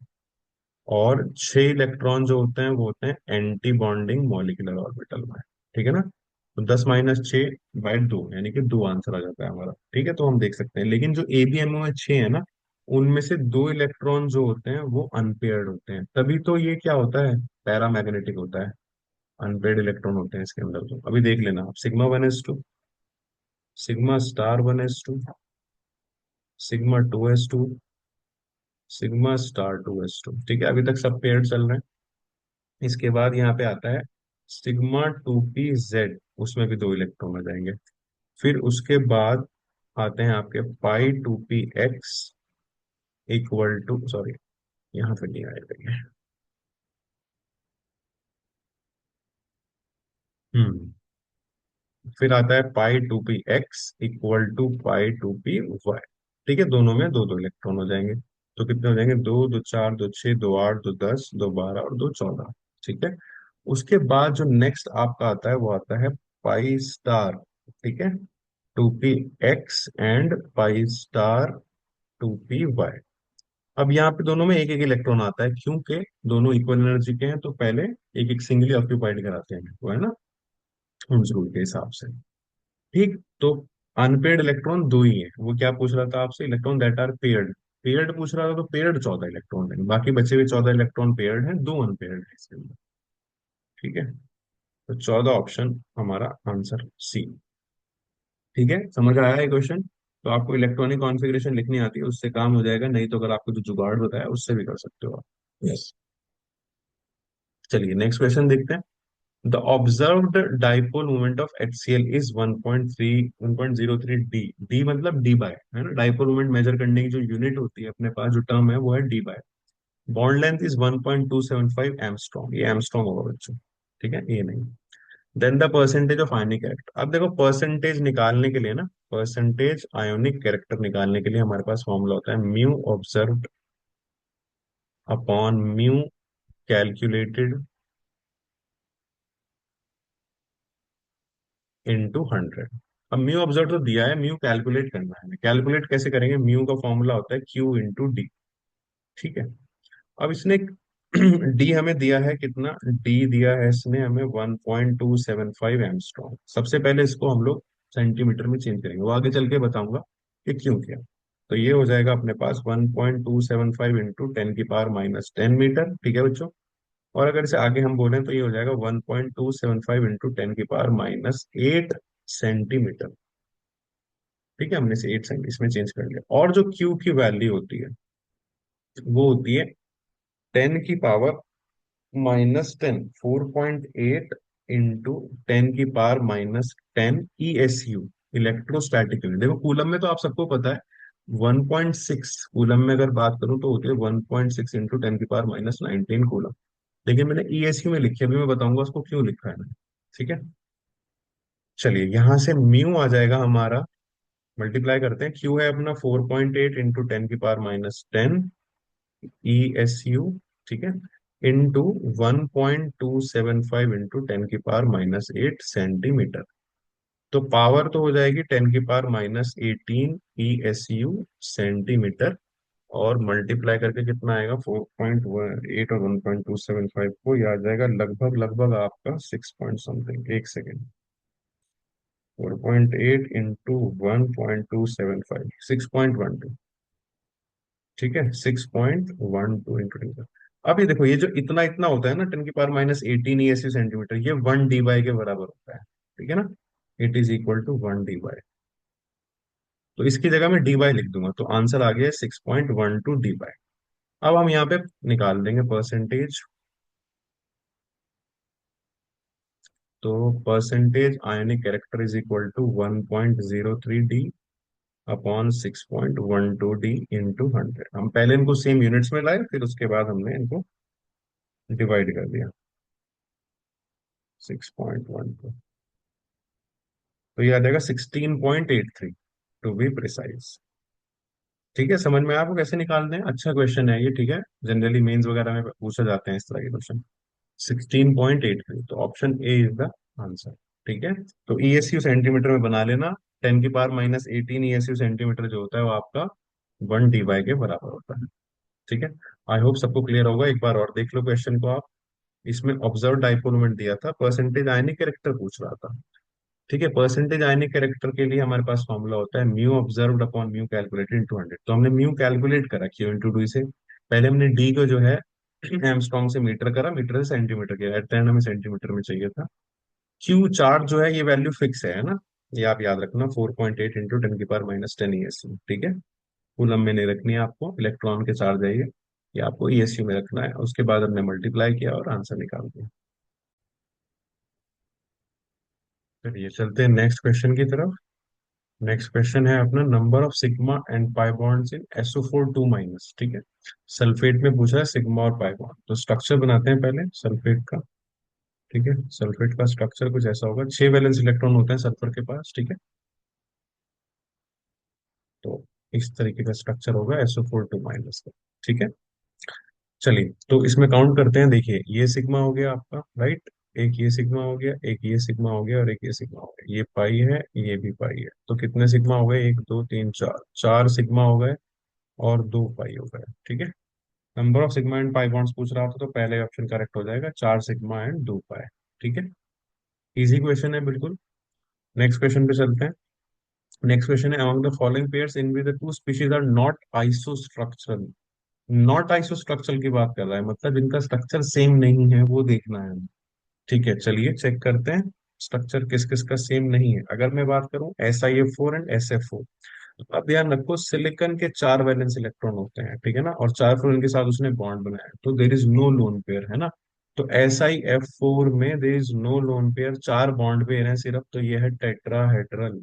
और 6 इलेक्ट्रॉन जो होते हैं वो होते हैं एंटी बॉन्डिंग मॉलिक्यूलर ऑर्बिटल में। ठीक है ना, तो 10 - 6/2 यानी कि दो आंसर आ जाता है हमारा। ठीक है, तो हम देख सकते हैं, लेकिन जो ABMO में 6 है ना, उनमें से दो इलेक्ट्रॉन जो होते हैं वो अनपेयर्ड होते हैं, तभी तो ये क्या होता है, पैरामैग्नेटिक होता है। अनपेयर्ड इलेक्ट्रॉन होते हैं इसके अंदर। तो अभी देख लेना आप, सिग्मा 1s2, सिग्मा*1s2, सिग्मा 2s2, सिग्मा*2s2। ठीक है, अभी तक सब पेयर चल रहे हैं। इसके बाद यहाँ पे आता है सिग्मा 2p Z, उसमें भी दो इलेक्ट्रॉन आ जाएंगे। फिर उसके बाद आते हैं आपके pi 2p X equal to, sorry यहाँ पे नहीं आएगा ये। हम्म फिर आता है pi 2p X equal to pi 2p Y। ठीक है, दोनों में दो दो इलेक्ट्रॉन हो जाएंगे। तो कितने हो जाएंगे, दो दो चार, दो छः, दो आठ, दो 10, दो 12 और दो 14। ठीक है। उसके बाद जो नेक्स्ट आपका आता है वो आता है पाई ठीक है, 2p X एंड पाई*2p Y। अब यहाँ पे दोनों में एक एक इलेक्ट्रॉन आता है, क्योंकि दोनों इक्वल एनर्जी के हैं, तो पहले एक एक सिंगली ऑक्यूपाइड कराते हैं, वो है ना हुड्स रूल के हिसाब से। ठीक, तो अनपेड इलेक्ट्रॉन दो ही है। वो क्या पूछ रहा था आपसे, electron that are paired. Paired पूछ रहा था, तो पेयर्ड 14 इलेक्ट्रॉन है, बाकी बचे हुए 14 इलेक्ट्रॉन पेयर्ड हैं, दो अनपेयर्ड है इसके अंदर। ठीक है, तो 14 ऑप्शन हमारा आंसर सी। ठीक है, समझ आया है क्वेश्चन। तो आपको इलेक्ट्रॉनिक कॉन्फ़िगरेशन लिखनी आती है, उससे काम हो जाएगा, नहीं तो अगर आपको जो जुगाड़ होता है उससे भी कर सकते हो आप। यस। चलिए नेक्स्ट क्वेश्चन देखते हैं। The observed dipole moment of HCl is 1.03 D मतलब डी बाय, है ना। डाइपोल मोमेंट मेजर करने की जो यूनिट होती है अपने पास, जो टर्म है, वो है debye. Bond length is 1.275 angstrom, ये एमस्ट्रॉन्ग होगा बच्चों। ठीक है, ये नहीं। Then the percentage of ionic character. अब देखो परसेंटेज निकालने के लिए ना, परसेंटेज आयोनिक कैरेक्टर निकालने के लिए हमारे पास फॉर्मूला होता है mu observed upon mu calculated into 100। अब म्यू ऑब्जर्व तो दिया है, म्यू कैलकुलेट करना है। कैलकुलेट कैसे करेंगे, म्यू का फॉर्मूला होता है Q इंटू डी। ठीक है। अब इसने डी हमें दिया है कितना, डी दिया है इसने हमें 1.275 एमस्ट्रॉन्ग। सबसे पहले इसको हम लोग सेंटीमीटर में चेंज करेंगे, वो आगे चल के बताऊंगा कि क्यों किया। तो ये हो जाएगा अपने पास 1.275 इंटू 10⁻⁻10 मीटर। ठीक है बच्चों। और अगर इसे आगे हम बोलें तो ये हो जाएगा 1.275 इंटू 10⁻⁸ ठीक है, हमने से 8 सेंटी इसमें चेंज कर लिया। और जो क्यू की वैल्यू होती है वो होती है 10⁻⁻10, 4.8 इंटू 10⁻⁻10 ESU, इलेक्ट्रोस्टैटिक यूनिट। देखो कूलम में तो आप सबको पता है 1.6 कूलम में अगर बात करूं तो होती है 1.6 इंटू 10⁻⁻19 कूलम। लेकिन मैंने ESU में लिखी है, अभी मैं बताऊंगा उसको क्यों लिखा है मैंने। ठीक है। चलिए यहां से म्यू आ जाएगा हमारा, मल्टीप्लाई करते हैं। क्यू है अपना 4.8 इंटू 10⁻⁻10 ESU। ठीक है, इंटू 1.275 इंटू 10⁻⁸ सेंटीमीटर। तो पावर तो हो जाएगी 10⁻18 ESU सेंटीमीटर। और मल्टीप्लाई करके कितना आएगा, 4.8 और 1.275 को, ये आ जाएगा लगभग लगभग आपका 6 पॉइंट समथिंग। एक सेकेंड, 4.8 इंटू 1.275, 6.12। ठीक है, 6.12 इंटू 10। अब ये देखो, ये जो इतना इतना होता है ना, 10⁻18 ESU सेंटीमीटर, ये 1 dy के बराबर होता है। ठीक है ना, it is equal to 1 dy। तो इसकी जगह मैं dy लिख दूंगा, तो आंसर आ गया 6.12 dy। अब हम यहाँ पे निकाल देंगे परसेंटेज। तो percentage ionic character is equal to 1.03 D upon 6.12 D into 100। हम पहले इनको सेम यूनिट्स में लाए, फिर उसके बाद हमने इनको डिवाइड कर दिया। 6.12, तो ये आ जाएगा 16.83 टू बी प्रिसाइज। ठीक है, समझ में आपको कैसे निकालते हैं। अच्छा क्वेश्चन है ये। ठीक है, जनरली मेंस वगैरह में पूछा जाते हैं इस तरह के क्वेश्चन। 16.83, तो option A is the answer. ठीक है, तो ESU सेंटीमीटर में बना लेना। 10⁻18 ESU सेंटीमीटर जो होता है वो आपका 1 dy के बराबर होता है। ठीक है, आई होप सबको क्लियर होगा। एक बार और देख लो क्वेश्चन को आप। इसमें ऑब्जर्व डाइपोल मोमेंट दिया था, परसेंटेज आयनिक कैरेक्टर पूछ रहा था। ठीक है। परसेंटेज आयनिक कैरेक्टर के लिए हमारे पास फॉर्मूला होता है mu observed upon mu calculated into 100। तो हमने म्यू कैलकुलेट करा क्यू इंटू डी से। पहले हमने डी को जो है एमस्ट्रॉन्ग से मीटर करा, मीटर से सेंटीमीटर किया, एट द एंड हमें सेंटीमीटर में चाहिए था। क्यू चार्ज जो है ये वैल्यू फिक्स है ना, ये आप याद रखना, 4.8 इंटू 10 की पावर -10 ESU, ठीक है। कूलम में नहीं रखनी है आपको, इलेक्ट्रॉन के चार्ज है ये आपको ESU में रखना है। उसके बाद हमने मल्टीप्लाई किया और आंसर निकाल दिया। चलिए चलते हैं नेक्स्ट क्वेश्चन की तरफ। नेक्स्ट क्वेश्चन है अपना, number of sigma and pi bonds in SO4 2 ठीक है। सल्फेट में पूछा है सिग्मा और पाई बॉन्ड, तो स्ट्रक्चर बनाते हैं पहले सल्फेट का। ठीक है, सल्फेट का स्ट्रक्चर कुछ ऐसा होगा, 6 वैलेंस इलेक्ट्रॉन होते हैं सल्फर के पास, ठीक है। तो इस तरीके का स्ट्रक्चर होगा SO4 2 का, ठीक है। चलिए तो इसमें काउंट करते हैं, देखिए ये सिग्मा हो गया आपका, राइट। एक ये सिग्मा हो गया, एक ये सिग्मा हो गया, और एक ये सिग्मा हो गया, ये पाई है, ये भी पाई है। तो कितने सिग्मा हो गए, 1 2 3 4, 4 सिग्मा हो गए और 2 पाई हो गए, ठीक है। Number of sigma and pi bonds पूछ रहा था, तो पहले ऑप्शन करेक्ट हो जाएगा, 4 सिग्मा एंड 2 पाई, ठीक है। इजी क्वेश्चन है बिल्कुल। नेक्स्ट क्वेश्चन पे चलते हैं। नेक्स्ट क्वेश्चन है, among the following pairs in which the two species are not isostructural. Not isostructural की बात कर रहा है, मतलब इनका स्ट्रक्चर सेम नहीं है, वो देखना है। ठीक है, चलिए चेक करते हैं स्ट्रक्चर किस किस का सेम नहीं है। अगर मैं बात करूं SiF4 एंड SF4, तो आप ध्यान रखो सिलिकॉन के 4 वैलेंस इलेक्ट्रॉन होते हैं, ठीक है ना, और 4 फ्लोरीन के साथ उसने बॉन्ड बनाया है, तो there is no lone pair, है ना। तो SiF4 में there is no lone pair, 4 bond pair हैं सिर्फ, तो ये है टेट्राहेड्रल।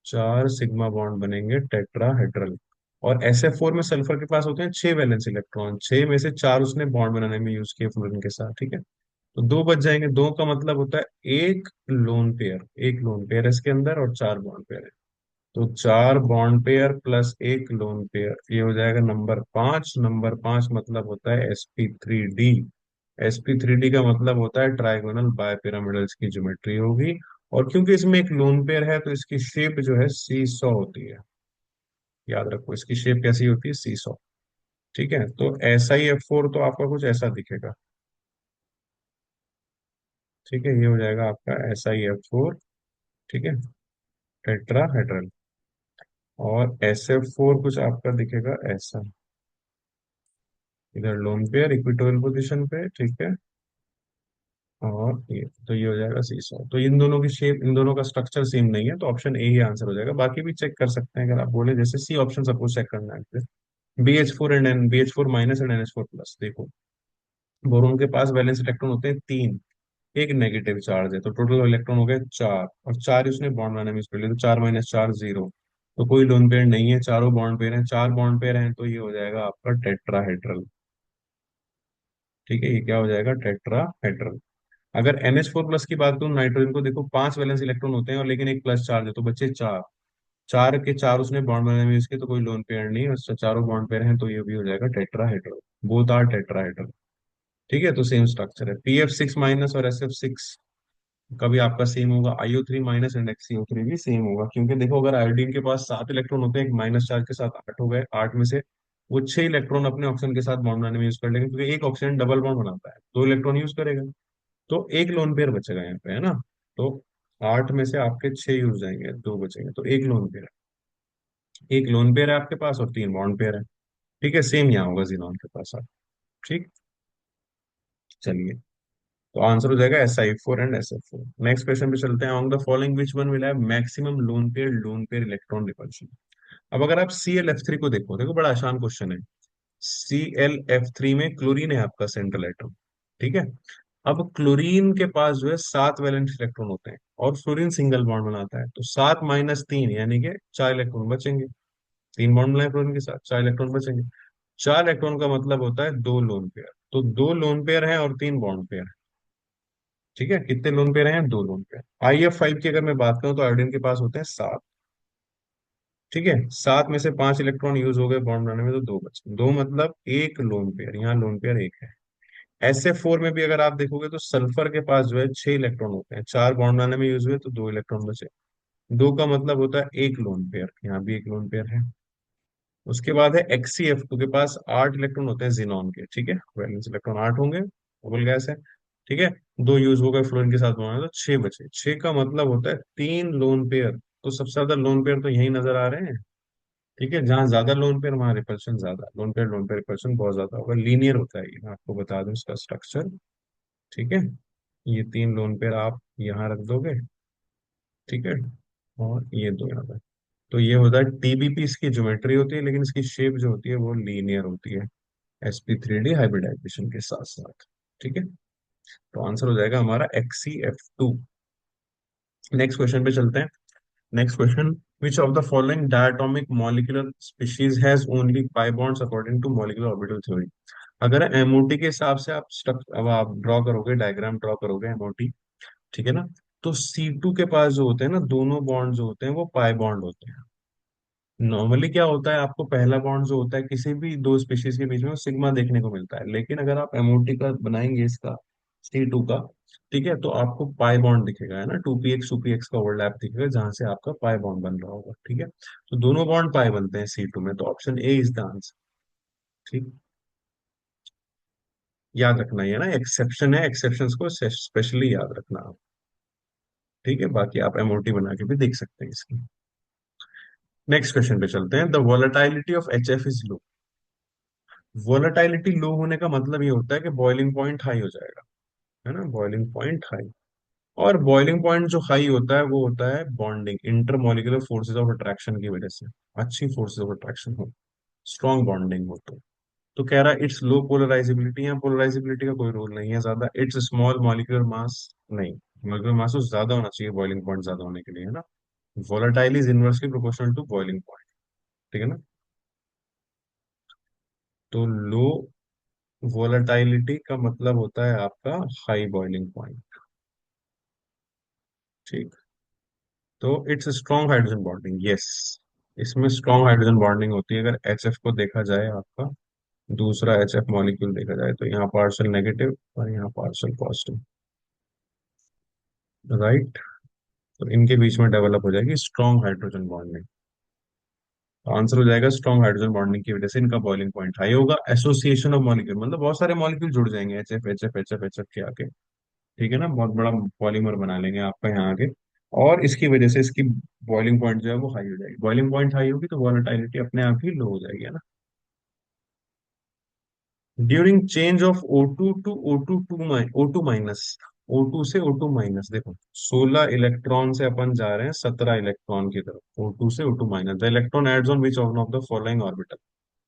4 सिग्मा बॉन्ड बनेंगे टेट्राहेड्रल। और SF4 में सल्फर के पास होते हैं 6 वैलेंस इलेक्ट्रॉन, 6 में से 4 उसने बॉन्ड बनाने में यूज किए फ्लोरीन के साथ, ठीक है। तो 2 बच जाएंगे, 2 का मतलब होता है एक लोन पेयर है इसके अंदर, और 4 बॉन्ड पेयर है। तो 4 बॉन्ड पेयर प्लस एक लोन पेयर, ये हो जाएगा नंबर 5। नंबर 5 मतलब होता है sp3d। sp3d का मतलब होता है ट्राइगोनल बायपिरामिडल्स की ज्योमेट्री होगी। और क्योंकि इसमें एक लोन पेयर है, तो इसकी शेप जो है सी सॉ होती है। याद रखो इसकी शेप कैसी होती है, सी सॉ, ठीक है। तो SiF4 तो आपका कुछ ऐसा दिखेगा, ठीक है। ये हो जाएगा आपका SiF4, ठीक है, टेट्राहेड्रल। और SF4 कुछ आपका दिखेगा ऐसा, इधर लोन पेयर इक्विटोरियल पोजीशन पे, ठीक है। और ये तो ये हो जाएगा सीसॉ। तो इन दोनों की शेप, इन दोनों का स्ट्रक्चर सेम नहीं है, तो ऑप्शन ए ही आंसर हो जाएगा। बाकी भी चेक कर सकते हैं, अगर आप बोले जैसे सी ऑप्शन सपोज चेक करना है, BH4 माइनस और NH4 प्लस, देखो बोरोन के पास वैलेंस इलेक्ट्रॉन होते हैं 3, एक नेगेटिव चार्ज है, तो टोटल इलेक्ट्रॉन हो गए 4, और 4 ही उसने बॉन्ड बनाने में यूज कर लिया, तो 4 - 4 0। तो कोई लोन पेयर नहीं है, चारों बॉन्ड पेयर हैं, 4 बॉन्ड पेयर हैं, तो ये हो जाएगा आपका टेट्राहेड्रल, ठीक है। ये क्या हो जाएगा, टेट्राहेड्रल। अगर NH4 प्लस की बात करूं, नाइट्रोजन को देखो 5 वैलेंस इलेक्ट्रॉन होते हैं और लेकिन एक प्लस चार्ज है, तो बच्चे 4, 4 के 4 उसने बॉन्ड बनाने में यूज किए, तो कोई लोन पेयर नहीं है, उससे चारों बॉन्ड पेयर हैं, तो ये भी हो जाएगा टेट्राहेड्रल। बोथ आर टेट्राहेड्रल, ठीक है। तो सेम स्ट्रक्चर है, PF6 माइनस और SF6 का भी आपका सेम होगा, IO3 माइनस एंड XCO3 भी सेम होगा। क्योंकि देखो अगर आयोडीन के पास 7 इलेक्ट्रॉन होते हैं, एक माइनस चार्ज के साथ 8 हो गए, 8 में से वो 6 इलेक्ट्रॉन अपने ऑक्सीजन के साथ बॉन्ड बनाने में यूज कर लेंगे, क्योंकि एक ऑक्सीजन डबल बॉन्ड बनाता है, 2 इलेक्ट्रॉन यूज करेगा, तो एक लोन पेयर बचेगा यहाँ पे, है ना। तो 8 में से आपके 6 यूज जाएंगे, 2 बचेंगे, तो एक लोन पेयर है, एक लोन पेयर है आपके पास और 3 बॉन्ड पेयर है, ठीक है। सेम यहाँ होगा जीनोन के पास आप, ठीक। चलिए, तो आंसर हो जाएगा SI4 and SF4। Next question पे चलते हैं, on the following which one will have maximum lone pair electron repulsion. अब अगर आप ClF3 को देखो, देखो बड़ा आसान क्वेश्चन है। ClF3 में क्लोरीन है आपका सेंट्रल एटम, ठीक है। अब क्लोरीन के पास जो है 7 वैलेंस इलेक्ट्रॉन होते हैं, और फ्लोरीन सिंगल बॉन्ड बनाता है, तो 7 - 3 यानी कि 4 इलेक्ट्रॉन बचेंगे। 3 बॉन्ड बनाए फ्लोरीन के साथ, 4 इलेक्ट्रॉन बचेंगे। 4 इलेक्ट्रॉन का मतलब होता है 2 लोन पेयर, तो 2 लोन पेयर है और 3 बॉन्ड पेयर, ठीक है। कितने लोन पेयर हैं, 2 लोन पेयर। IF5 की अगर मैं बात करूं, तो आयोडीन के पास होते हैं 7, ठीक है। 7 में से 5 इलेक्ट्रॉन यूज हो गए बॉन्ड बनाने में, तो 2 बचे, 2 मतलब एक लोन पेयर, यहाँ लोन पेयर एक है। SF4 में भी अगर आप देखोगे, तो सल्फर के पास जो है 6 इलेक्ट्रॉन होते हैं, 4 बॉन्ड बनाने में यूज हुए, तो 2 इलेक्ट्रॉन बचे, 2 का मतलब होता है एक लोन पेयर, यहाँ भी एक लोन पेयर है। उसके बाद है XCF2 के पास 8 इलेक्ट्रॉन होते हैं जिनॉन के, ठीक है, वैलेंस इलेक्ट्रॉन 8 होंगे, डबल गैस है, ठीक है। दो यूज हो गए फ्लोरीन के साथ बनाना, तो छह बचे। छह का मतलब होता है तीन लोन पेयर। तो सबसे ज्यादा लोन पेयर तो यही नजर आ रहे हैं। ठीक है, जहां ज्यादा लोन पेयर वहां रिपल्शन ज्यादा, लोन पेयर रिपल्शन बहुत ज्यादा होगा, लीनियर होता है ये, मैं आपको बता दूं इसका स्ट्रक्चर। ठीक है, ये तीन लोन पेयर आप यहाँ रख दोगे। ठीक है, और ये दो यहाँ पे। तो ये होता है टीबीपी, इसकी ज्योमेट्री होती है, लेकिन इसकी शेप जो होती है वो लीनियर होती है, sp3d हाइब्रिडाइजेशन के साथ साथ। ठीक है, तो आंसर हो जाएगा हमारा XCF2। नेक्स्ट क्वेश्चन पे चलते हैं। Next question, which of the following diatomic molecular species has only pi bonds according to molecular orbital theory. अगर एमओटी के हिसाब से आप अब आप ड्रॉ करोगे, डायग्राम ड्रॉ करोगे एमओटी, ठीक है ना, तो C2 के पास जो होते हैं ना दोनों बॉन्ड जो होते हैं वो पाई बॉन्ड होते हैं। नॉर्मली क्या होता है, आपको पहला बॉन्ड जो होता है किसी भी दो स्पीशीज के बीच में वो सिग्मा देखने को मिलता है, लेकिन अगर आप एमओटी का बनाएंगे इसका, C2 का, ठीक है, तो आपको पाई बॉन्ड दिखेगा, है ना, 2px का ओवरलैप दिखेगा जहां से आपका पाई बॉन्ड बन रहा होगा। ठीक है, तो दोनों बॉन्ड पाई बनते हैं C2 में, तो option A is the answer. ठीक, याद रखना ही है ना, एक्सेप्शन है, एक्सेप्शंस को स्पेशली याद रखना आप। ठीक है, बाकी आप एमओटी बना के भी देख सकते हैं इसकी। नेक्स्ट क्वेश्चन पे चलते हैं। The volatility of HF is low. Volatility low होने का मतलब ये होता है कि बॉइलिंग पॉइंट हाई हो जाएगा, है ना, बॉइलिंग पॉइंट हाई। और बॉइलिंग पॉइंट जो हाई होता है वो होता है bonding, intermolecular forces of attraction की वजह से, अच्छी फोर्सेज ऑफ अट्रैक्शन हो, स्ट्रॉन्ग बॉन्डिंग हो। तो कह रहा है इट्स लो पोलराइजेबिलिटी, या पोलराइजेबिलिटी का कोई रोल नहीं है ज्यादा, इट्स स्मॉल मॉलिक्यूलर मास, नहीं, मॉलिक्यूलर मास तो ज्यादा होना चाहिए बॉइलिंग पॉइंट ज्यादा होने के लिए, है ना। Volatile is inversely proportional to boiling point. ठीक है ना, तो लो वोलेटाइलिटी का मतलब होता है आपका हाई बॉइलिंग पॉइंट। ठीक, तो it's strong hydrogen bonding, yes, इसमें स्ट्रॉन्ग हाइड्रोजन बॉन्डिंग होती है। अगर HF को देखा जाए आपका, दूसरा HF मॉलिक्यूल देखा जाए, तो यहाँ पार्शियल नेगेटिव और यहाँ पार्शियल पॉजिटिव, राइट, तो इनके बीच में डेवलप हो जाएगी स्ट्रॉन्ग हाइड्रोजन बॉन्डिंग। तो आंसर हो जाएगा स्ट्रॉन्ग हाइड्रोजन बॉन्डिंग की वजह से इनका बॉइलिंग पॉइंट हाई होगा। एसोसिएशन ऑफ मॉलिक्यूल मतलब बहुत सारे मॉलिक्यूल जुड़ जाएंगे एच एफ के आके, ठीक है ना, बहुत बड़ा पॉलीमर बना लेंगे आपका यहाँ आके, और इसकी वजह से इसकी बॉइलिंग पॉइंट जो है वो हाई हो जाएगी। बॉइलिंग पॉइंट हाई होगी तो वॉलेटिलिटी अपने आप ही लो हो जाएगी, है ना। During change of O2 to O2 minus, O2 से O2 माइनस, देखो 16 इलेक्ट्रॉन से अपन जा रहे हैं 17 इलेक्ट्रॉन की तरफ, O2 से O2 minus, the electron adds on which of the following orbital.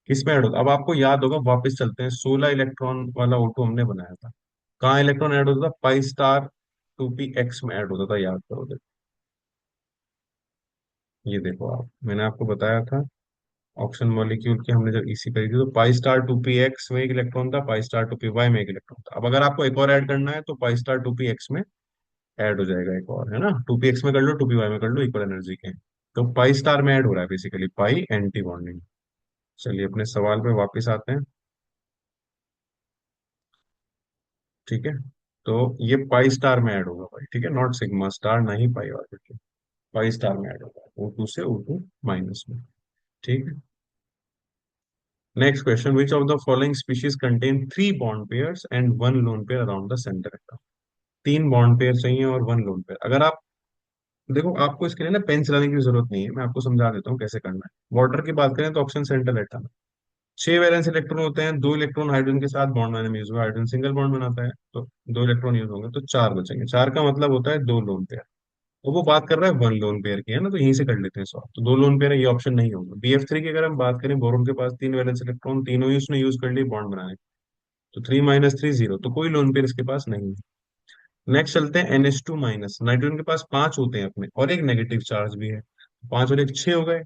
किस में ऐड होता है, अब आपको याद होगा, वापस चलते हैं, 16 इलेक्ट्रॉन वाला O2 हमने बनाया था, कहाँ इलेक्ट्रॉन ऐड होता था, पाई स्टार 2px में ऐड होता था, याद करो। देखो, ये देखो आप, मैंने आपको बताया था ऑक्सीजन मॉलिक्यूल की हमने जब इसी करी थी, तो पाई स्टार 2px में एक इलेक्ट्रॉन था, पाई स्टार 2py में एक इलेक्ट्रॉन था। अब अगर आपको एक और ऐड करना है तो पाई स्टार 2px में ऐड हो जाएगा एक और, है ना, 2px में कर लो 2py में कर लो, इक्वल एनर्जी के। तो पाई स्टार में ऐड हो रहा है बेसिकली, पाई एंटी बॉन्डिंग। चलिए अपने सवाल पे वापस आते हैं। ठीक है, तो ये पाई स्टार में ऐड होगा भाई, ठीक है, नॉट सिग्मा स्टार, ना ही पाई ऑर्बिटल, पाई स्टार में ऐड होगा, O2 से O2 माइनस में। ठीक है, next question, which of the following species contain three bond pairs and one lone pair around the centre. तीन बॉन्ड पेयर चाहिए और वन लोन पेयर। अगर आप देखो, आपको इसके लिए ना पेन चलाने की जरूरत नहीं है, मैं आपको समझा देता हूँ कैसे करना है। वाटर की बात करें तो ऑप्शन सेंट्रल एटम, छह वैलेंस इलेक्ट्रॉन होते हैं, दो इलेक्ट्रॉन हाइड्रोजन के साथ बॉन्ड बनाने में यूज हुआ, हाइड्रोजन सिंगल बॉन्ड बनाता है, तो दो इलेक्ट्रॉन यूज होंगे, तो चार बचेंगे। चार का मतलब होता है दो लोन पेयर, तो वो बात कर रहा है वन लोन पेयर की, है ना, तो यहीं से कर लेते हैं सॉल्व। तो दो लोन पेयर है, ये ऑप्शन नहीं होगा। BF3 की अगर हम बात करें, बोरोन के पास तीन वैलेंस इलेक्ट्रॉन, तीनों ही उसने यूज कर लिए बॉन्ड बनाने, तो 3 - 3 0, तो कोई लोन पेयर इसके पास नहीं है। नेक्स्ट चलते हैं NH2 माइनस, नाइट्रोजन के पास पांच होते हैं अपने और एक नेगेटिव चार्ज भी है, पांच और एक छह हो गए।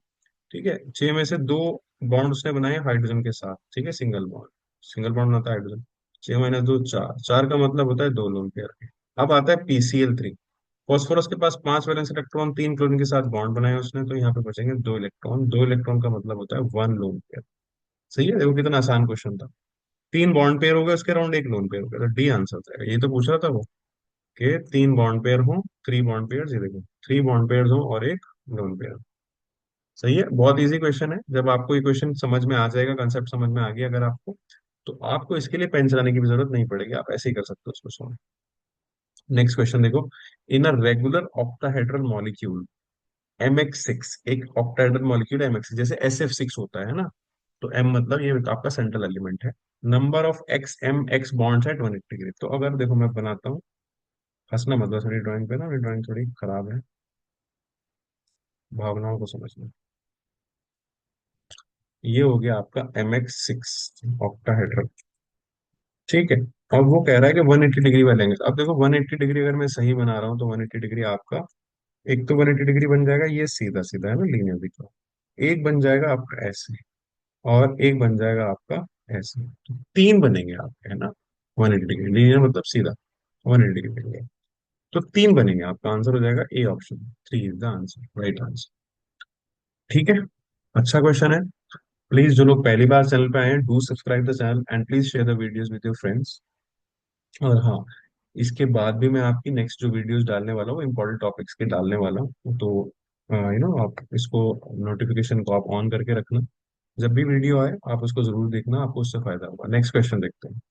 ठीक है, छह में से दो बॉन्ड उसने बनाए हाइड्रोजन के साथ, ठीक है, सिंगल बॉन्ड, सिंगल बॉन्ड बनाता है हाइड्रोजन। 6 - 2 4, चार का मतलब होता है दो लोन पेयर के। अब आता है PCl3, फॉस्फोरस के पास पांच वैलेंस इलेक्ट्रॉन, तीन क्लोरीन के साथ बॉन्ड बनाए उसने, तो यहाँ पे बचेंगे दो इलेक्ट्रॉन, दो इलेक्ट्रॉन का मतलब होता है वन लोन पेयर। सही है, देखो कितना आसान क्वेश्चन था। तीन बॉन्ड पेयर हो गए उसके अराउंड, एक लोन पेयर हो गया, तो डी आंसर जाएगा। ये तो पूछ रहा था वो, कि तीन बॉन्ड पेयर हो, थ्री बॉन्ड पेयर, ये देखो थ्री बॉन्ड पेयर हो और एक लोन पेयर। सही है, बहुत इजी क्वेश्चन है। जब आपको ये क्वेश्चन समझ में आ जाएगा, कंसेप्ट समझ में आ गया अगर आपको, तो आपको इसके लिए पेन चलाने की भी जरूरत नहीं पड़ेगी, आप ऐसे ही कर सकते हो उसको सॉल्व। नेक्स्ट क्वेश्चन देखो, in a regular octahedral molecule MX6, एक ऑक्टाहेड्रल मॉलिक्यूल MX6 जैसे SF6 होता है ना, तो M मतलब ये आपका सेंट्रल एलिमेंट है। नंबर ऑफ XMX बॉन्ड्स है 180 डिग्री। तो अगर देखो मैं बनाता हूँ, हंसना मतलब थोड़ी ड्राइंग पे ना, मेरी ड्राइंग थोड़ी खराब है, भावनाओं को समझना। ये हो गया आपका MX6 ऑक्टाहेड्रल, ठीक है। और वो कह रहा है कि 180 डिग्री वालेंगे। अब देखो 180 डिग्री अगर मैं सही बना रहा हूँ तो 180 डिग्री आपका, एक तो 180 डिग्री बन जाएगा ये सीधा सीधा है ना, लीनियर दिख रहा है। एक बन जाएगा आपका ऐसे, और एक बन जाएगा आपका ऐसे, तो तीन बनेंगे आपके, है ना। 180 डिग्री लीनियर मतलब सीधा, 180 डिग्री बनेंगे, तो तीन बनेंगे। आपका आंसर हो जाएगा A option, 3 is the answer, right answer. ठीक है, अच्छा क्वेश्चन है। प्लीज जो लोग पहली बार चैनल पे आए हैं, do subscribe the channel and please share the videos with your friends. और हाँ, इसके बाद भी मैं आपकी नेक्स्ट जो वीडियोस डालने वाला हूँ इम्पोर्टेंट टॉपिक्स के डालने वाला हूँ, तो आप इसको, नोटिफिकेशन को आप ऑन करके रखना। जब भी वीडियो आए आप उसको जरूर देखना, आपको उससे फायदा होगा। नेक्स्ट क्वेश्चन देखते हैं।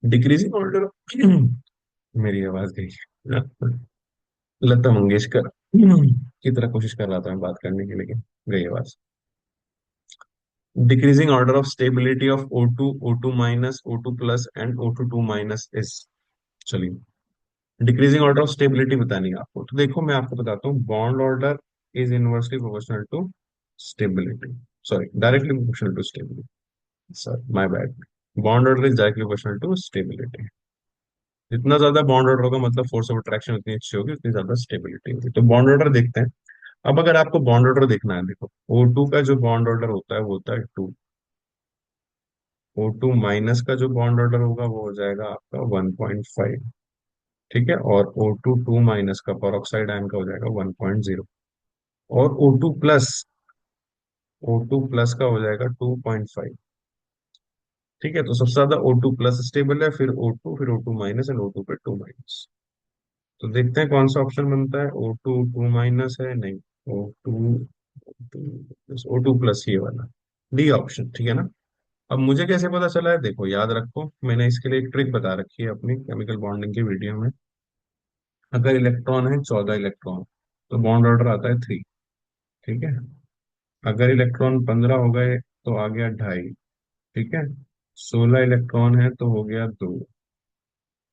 डिक्रीजिंग ऑर्डर मेरी आवाज गई। लता मंगेशकर की तरह कोशिश कर रहा था मैं बात करने की, लेकिन गई आवाज। Decreasing order of stability of O2, O2 minus, O2 plus and O2 2 minus is, चलिए डिक्रीजिंग ऑर्डर ऑफ स्टेबिलिटी बतानी है आपको, तो देखो मैं आपको बताता हूँ, bond order is inversely proportional to stability, sorry directly proportional to stability, sorry my bad. Bond order is directly proportional to stability. जितना ज्यादा बॉन्ड ऑर्डर होगा मतलब फोर्स ऑफ अट्रैक्शन उतनी अच्छी होगी, उतनी ज्यादा स्टेबिलिटी होगी। तो बॉन्ड ऑर्डर देखते हैं। अब अगर आपको बॉन्ड ऑर्डर देखना है, देखो O2 का जो बॉन्ड ऑर्डर होता है वो होता है 2, O2 माइनस का जो बॉन्ड ऑर्डर होगा वो हो जाएगा आपका 1.5, ठीक है। और O2 2 माइनस का, पेरोक्साइड आयन का हो जाएगा 1.0। और O2 प्लस का हो जाएगा 2.5, ठीक है। तो सबसे ज्यादा O2 प्लस स्टेबल है, फिर O2, फिर O2 माइनस एंड O2 पे 2 माइनस। तो देखते हैं कौन सा ऑप्शन बनता है। O2 2 माइनस है, नहीं, O2 प्लस ये वाला, डी ऑप्शन, ठीक है ना। अब मुझे कैसे पता चला है, देखो याद रखो, मैंने इसके लिए एक ट्रिक बता रखी है अपनी केमिकल बॉन्डिंग की वीडियो में। अगर इलेक्ट्रॉन है 14 इलेक्ट्रॉन, तो बॉन्ड ऑर्डर आता है 3, ठीक है। अगर इलेक्ट्रॉन 15 हो गए तो आ गया 2.5, ठीक है। 16 इलेक्ट्रॉन है तो हो गया 2,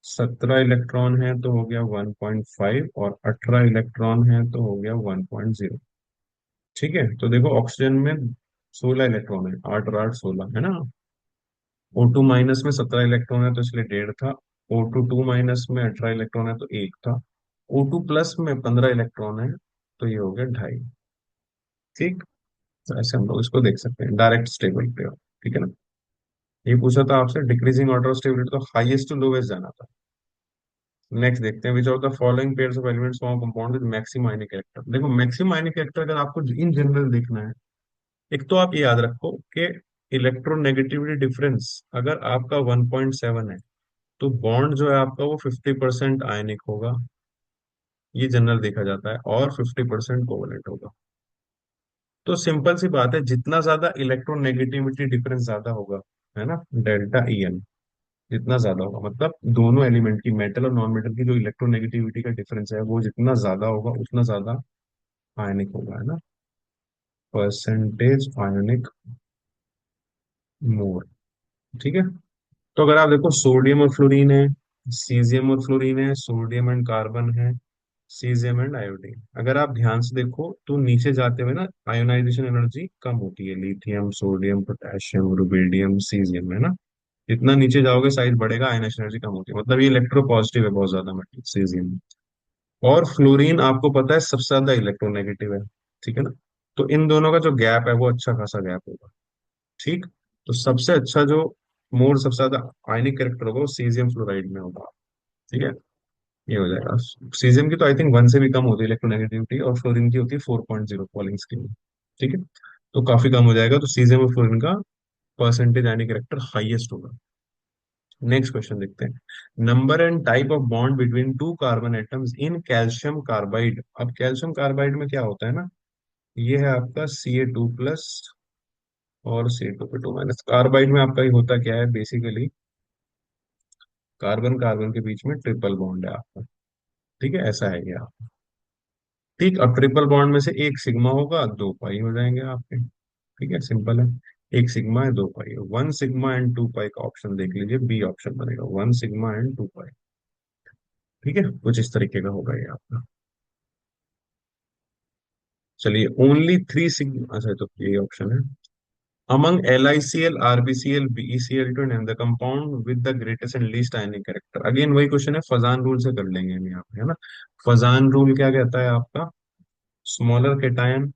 17 इलेक्ट्रॉन है तो हो गया 1.5, और 18 इलेक्ट्रॉन है तो हो गया 1.0, ठीक है। तो देखो ऑक्सीजन में 16 इलेक्ट्रॉन है, 8 और 8 16 है ना। O2 माइनस में 17 इलेक्ट्रॉन है तो इसलिए 1.5 था। O2 2 माइनस में 18 इलेक्ट्रॉन है तो 1 था। O2 प्लस में 15 इलेक्ट्रॉन है तो ये हो गया 2.5, ठीक। तो ऐसे हम लोग इसको देख सकते हैं डायरेक्ट स्टेबल पे, ठीक है ना। ये पूछा था आपसे डिक्रीजिंग ऑर्डर ऑफ स्टेबिलिटी, तो हाईएस्ट टू लोवेस्ट जाना था। नेक्स्ट देखते हैं, विच of the following pairs of elements form compound with maximum ionic character. देखो मैक्सिमम आयनिक कैरेक्टर अगर आपको इन जनरल देखना है, एक तो आप ये याद रखो कि इलेक्ट्रोनेगेटिविटी डिफरेंस अगर आपका 1.7 है, तो बॉन्ड जो है आपका वो 50% आयनिक होगा, ये जनरल देखा जाता है, और 50% कोवलेंट होगा। तो सिंपल सी बात है, जितना ज्यादा इलेक्ट्रोनेगेटिविटी डिफरेंस ज्यादा होगा, है ना, डेल्टा EN जितना ज्यादा होगा, मतलब दोनों एलिमेंट की, मेटल और नॉन मेटल की जो इलेक्ट्रोनेगेटिविटी का डिफरेंस है वो जितना ज्यादा होगा उतना ज्यादा आयनिक होगा, है ना। परसेंटेज आयनिक मोर, ठीक है। तो अगर आप देखो सोडियम और फ्लोरीन है, सीजियम और फ्लोरीन है, सोडियम एंड कार्बन है, सीजियम एंड आयोडीन। अगर आप ध्यान से देखो तो नीचे जाते हुए ना आयोनाइजेशन एनर्जी कम होती है, lithium, sodium, potassium, rubidium, caesium, है ना। जितना नीचे जाओगे साइज बढ़ेगा, आयनाइजेशन एनर्जी कम होती है, मतलब ये इलेक्ट्रो पॉजिटिव है बहुत ज्यादा मेटल सीजियम। और फ्लोरीन आपको पता है सबसे ज्यादा इलेक्ट्रोनेगेटिव है, ठीक है ना। तो इन दोनों का जो गैप है वो अच्छा खासा गैप होगा, ठीक। तो सबसे अच्छा जो मोर सबसे ज्यादा आयनिक कैरेक्टर होगा वो सीजियम फ्लोराइड में होगा, ठीक है। ये हो जाएगा। सीजियम की तो आई थिंक 1 से भी कम होती है इलेक्ट्रोनेगेटिविटी, और फ्लोरीन की होती है 4.0 पॉलिंग स्केल, ठीक है। तो काफी कम हो जाएगा, तो सीजियम और फ्लोरीन का परसेंटेज आयनिक कैरेक्टर हाईएस्ट होगा। नेक्स्ट क्वेश्चन देखते हैं, number and type of bond between two carbon atoms in calcium carbide. अब कैल्शियम कार्बाइड में क्या होता है ना, ये है आपका Ca2 प्लस और Ca2 पे 2 माइनस। कार्बाइड में आपका ये होता क्या है बेसिकली, कार्बन कार्बन के बीच में ट्रिपल बॉन्ड है आपका। ठीक है, ऐसा है ये आप। ठीक, अब ट्रिपल बॉन्ड में से एक सिग्मा होगा, दो पाई हो जाएंगे आपके। ठीक है, सिंपल है। एक सिग्मा है, दो पाई है, वन सिग्मा एंड टू पाई का ऑप्शन देख लीजिए, बी ऑप्शन बनेगा, वन सिग्मा एंड टू पाई। ठीक है, कुछ इस तरीके का होगा ये आपका। चलिए, ओनली थ्री सिग्मा, अच्छा तो ये ऑप्शन है। Among LiCl, RBCl, BeCl2 and the compound with the greatest and least ionic character, again वही क्वेश्चन है, फजान रूल से कर लेंगे हम यहाँ पे, है ना। फजान रूल क्या कहता है आपका? स्मॉलर केटायन,